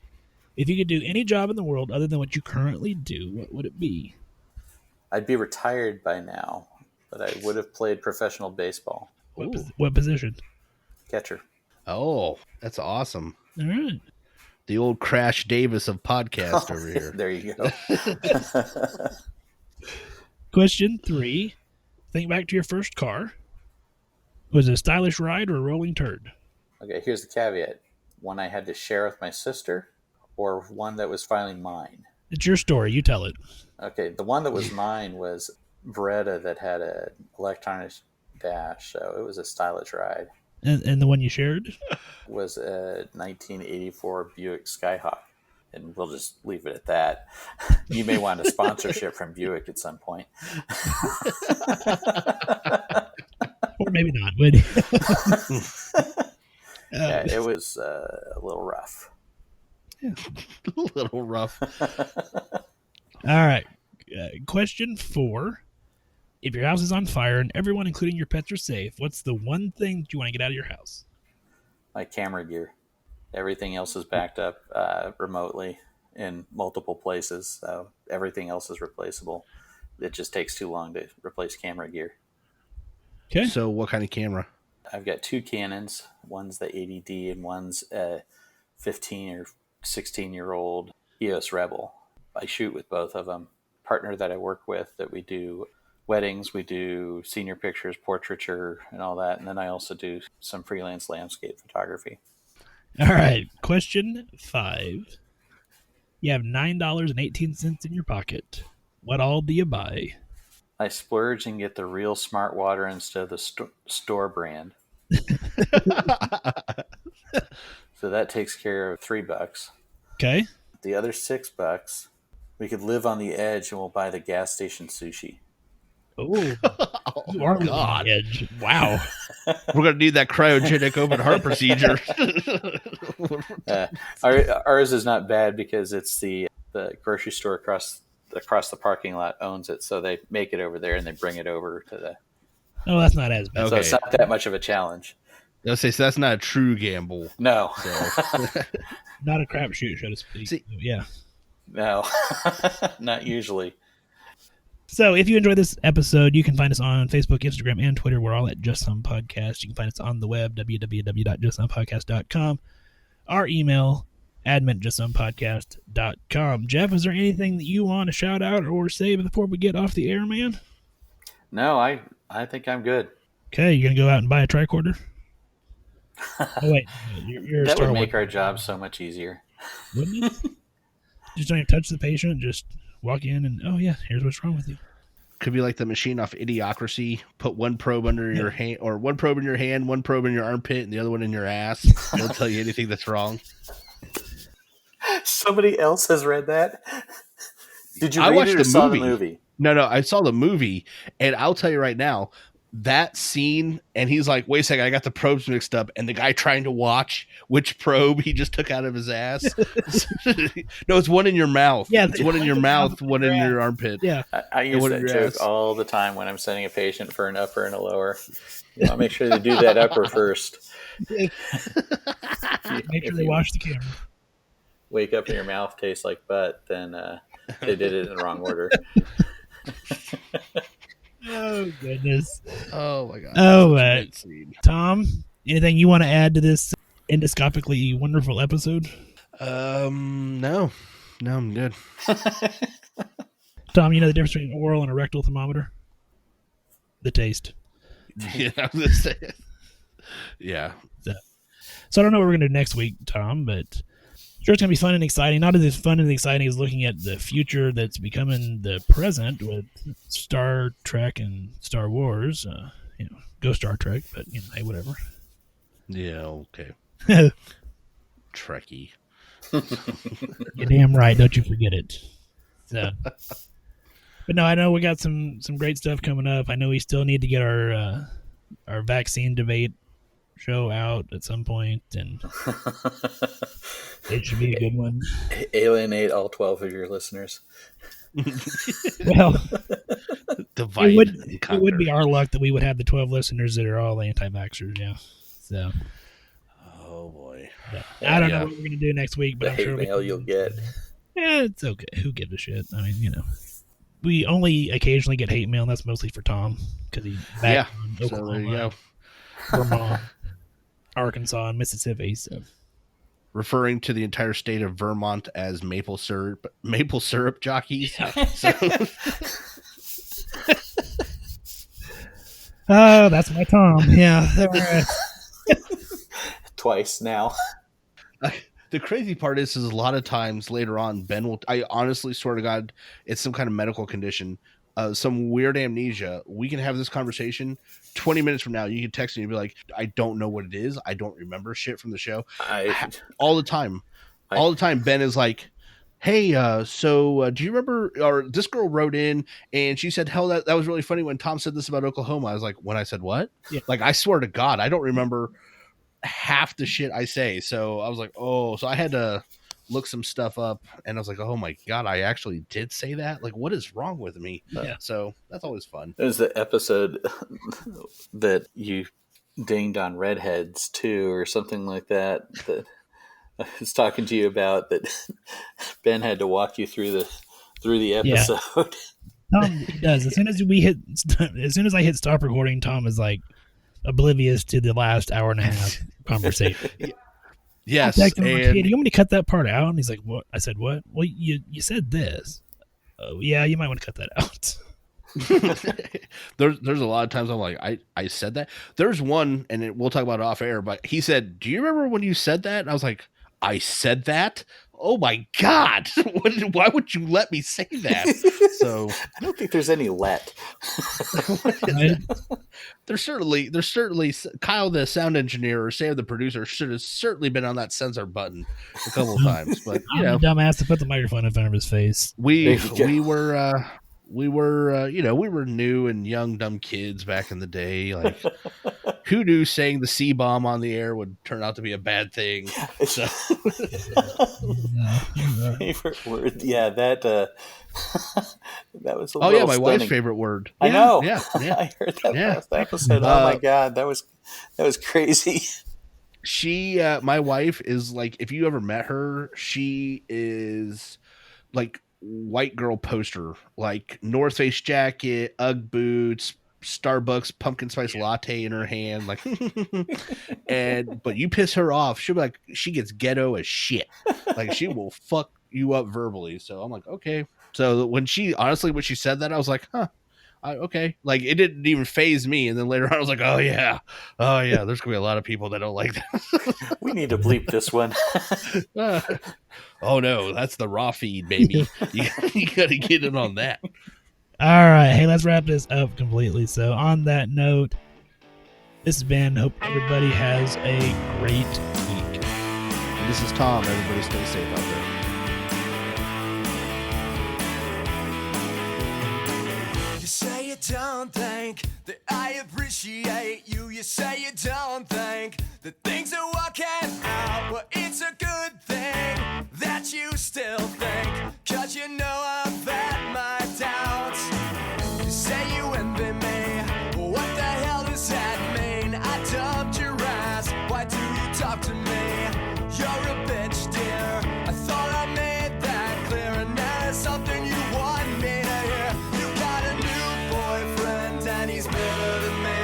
If you could do any job in the world other than what you currently do, what would it be? I'd be retired by now, but I would have played professional baseball. What position? Catcher. Oh, that's awesome. All right. The old Crash Davis of podcast over here. There you go. Question 3. Think back to your first car. Was it a stylish ride or a rolling turd? Okay, here's the caveat. One I had to share with my sister, or one that was finally mine. It's your story. You tell it. Okay, the one that was mine was Beretta that had an electronic dash, so it was a stylish ride. And the one you shared? Was a 1984 Buick Skyhawk, and we'll just leave it at that. You may want a sponsorship from Buick at some point. Or maybe not. Would Yeah, it was a little rough. A little rough. All right. Question 4. If your house is on fire and everyone, including your pets, are safe, what's the one thing that you want to get out of your house? My camera gear. Everything else is backed up remotely in multiple places, so everything else is replaceable. It just takes too long to replace camera gear. Okay. So what kind of camera? I've got 2 Canons. One's the 80D and one's a 15 or 16-year-old EOS Rebel. I shoot with both of them. Partner that I work with, that we do weddings, we do senior pictures, portraiture, and all that. And then I also do some freelance landscape photography. All right. Question 5. You have $9.18 in your pocket. What all do you buy? I splurge and get the real smart water instead of the store brand. So that takes care of $3. Okay. The other $6, we could live on the edge and we'll buy the gas station sushi. Oh, you are living on the edge. Wow. We're going to need that cryogenic open heart procedure. Ours is not bad because it's the grocery store across the parking lot owns it, so they make it over there and they bring it over to the. Oh, that's not as bad. Okay. So it's not that much of a challenge. Let's say so that's not a true gamble. No, So. Not a crapshoot, so to speak. See- Yeah. no, not usually. So if you enjoyed this episode, you can find us on Facebook, Instagram, and Twitter. We're all at Just Some Podcast. You can find us on the web, www.justsomepodcast.com. Our email, admin@justsomepodcast.com. Jeff, is there anything that you want to shout out or say before we get off the air, man? No, I think I'm good. Okay, you're going to go out and buy a tricorder? Oh, wait. You're a That Star would make Wars. our job so much easier. Wouldn't it? Just don't even touch the patient. Just walk in and, oh, yeah, here's what's wrong with you. Could be like the machine off Idiocracy. Put one probe under your hand, or one probe in your hand, one probe in your armpit, and the other one in your ass. It'll tell you anything that's wrong. Somebody else has read that. Did you I read watched it or the saw movie. the movie? No, I saw the movie, and I'll tell you right now, that scene, and he's like, wait a second, I got the probes mixed up, and the guy trying to watch which probe he just took out of his ass. No, it's one in your mouth. Yeah, it's one in your mouth, one in your armpit. Yeah. I use one that in your joke ass. all the time when I'm sending a patient for an upper and a lower. You want to make sure they do that upper first. Make sure they wash the camera. Wake up and your mouth tastes like butt, then they did it in the wrong order. Oh, goodness. Oh my god. Oh, Such a man. great scene. Tom, anything you want to add to this endoscopically wonderful episode? No, I'm good. Tom, you know the difference between an oral and a rectal thermometer? The taste. Yeah, I was gonna say it. Yeah. So I don't know what we're going to do next week, Tom, but sure it's going to be fun and exciting. Not as fun and exciting as looking at the future that's becoming the present with Star Trek and Star Wars. Go Star Trek, but, hey, whatever. Yeah, okay. Trekkie. You're damn right. Don't you forget it. So, but no, I know we got some great stuff coming up. I know we still need to get our vaccine debate show out at some point, and it should be a good one. Alienate all 12 of your listeners. Well, Divide it and would be conquer. our luck that we would have the 12 listeners that are all anti-vaxxers. Yeah. So, Oh Oh boy. Yeah. I don't Yeah. know what we're gonna do next week, but The I'm hate sure mail you'll get. Yeah, it's okay. Who gives a shit? I mean, you know, we only occasionally get hate mail, and that's mostly for Tom because he's back on So Oklahoma, there you go. Vermont, Arkansas, and Mississippi. So Referring to the entire state of Vermont as maple syrup jockeys. So, oh, that's my Tom. Yeah. All right. Twice now. the crazy part is a lot of times later on, Ben will. I honestly swear to God, it's some kind of medical condition, some weird amnesia. We can have this conversation 20 minutes from now. You can text me and be like, "I don't know what it is. I don't remember shit from the show." All the time. All the time, Ben is like, "Hey, so do you remember?" Or this girl wrote in and she said, "Hell, that was really funny when Tom said this about Oklahoma." I was like, "When I said what?" Yeah. Like, I swear to God, I don't remember half the shit I say. So I was like, "Oh," so I had to look some stuff up, and I was like, "Oh my God, I actually did say that. Like, what is wrong with me?" Yeah. So that's always fun. There's the episode that you dinged on redheads too, or something like that. That I was talking to you about. That Ben had to walk you through the episode. Tom, he does. As soon as I hit stop recording, Tom is like oblivious to the last hour and a half conversation. Yes, I texted him, like, and "Hey, do you want me to cut that part out?" And he's like, "What?" I said, "What?" "Well, you said this." "Oh, yeah, you might want to cut that out." there's a lot of times I'm like, I said that. There's one, and we'll talk about it off air, but he said, "Do you remember when you said that?" And I was like, "I said that? Oh my God. Why would you let me say that?" So I don't think there's any let. Right? there's certainly Kyle, the sound engineer, or Sam, the producer, should have certainly been on that censor button a couple of times. But you I'm know, the dumbass to put the microphone in front of his face. we There you go. we were we were new and young dumb kids back in the day. Like, who knew saying the C bomb on the air would turn out to be a bad thing? So Favorite word? Yeah, that that was. oh yeah, my wife's stunning. favorite word. I know. Yeah. I heard that Yeah. last episode. Oh my God, that was crazy. She my wife is like, if you ever met her, she is like white girl poster, like North Face jacket, Ugg boots, Starbucks pumpkin spice latte in her hand, like but you piss her off, she'll be like, she gets ghetto as shit. Like, she will fuck you up verbally. So I'm like, okay. So when she said that, I was like, huh. Okay, like, it didn't even phase me, and then later on I was like, oh yeah, there's gonna be a lot of people that don't like that. We need to bleep this one. Oh no, that's the raw feed, baby. You gotta get in on that. All right, hey, let's wrap this up completely. So on that note, this has been, hope everybody has a great week. And this is Tom. Everybody stay safe out there. You say you don't think that I appreciate you. You say you don't think that things are working out. Well, it's a good thing that you still think, 'cause you know I've had my doubts. You say you envy me. Well, what the hell does that mean? I dumped your ass. Why do you talk to me? You're a bitch, dear. I thought I made that clear, and that is something you want me to hear. You got a new boyfriend, and he's better than me.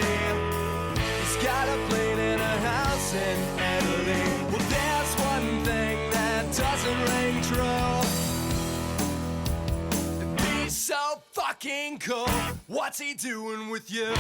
He's got a plane and a house in Italy. Well, there's one thing that doesn't ring true. It'd be so fucking cool. What's he doing with you?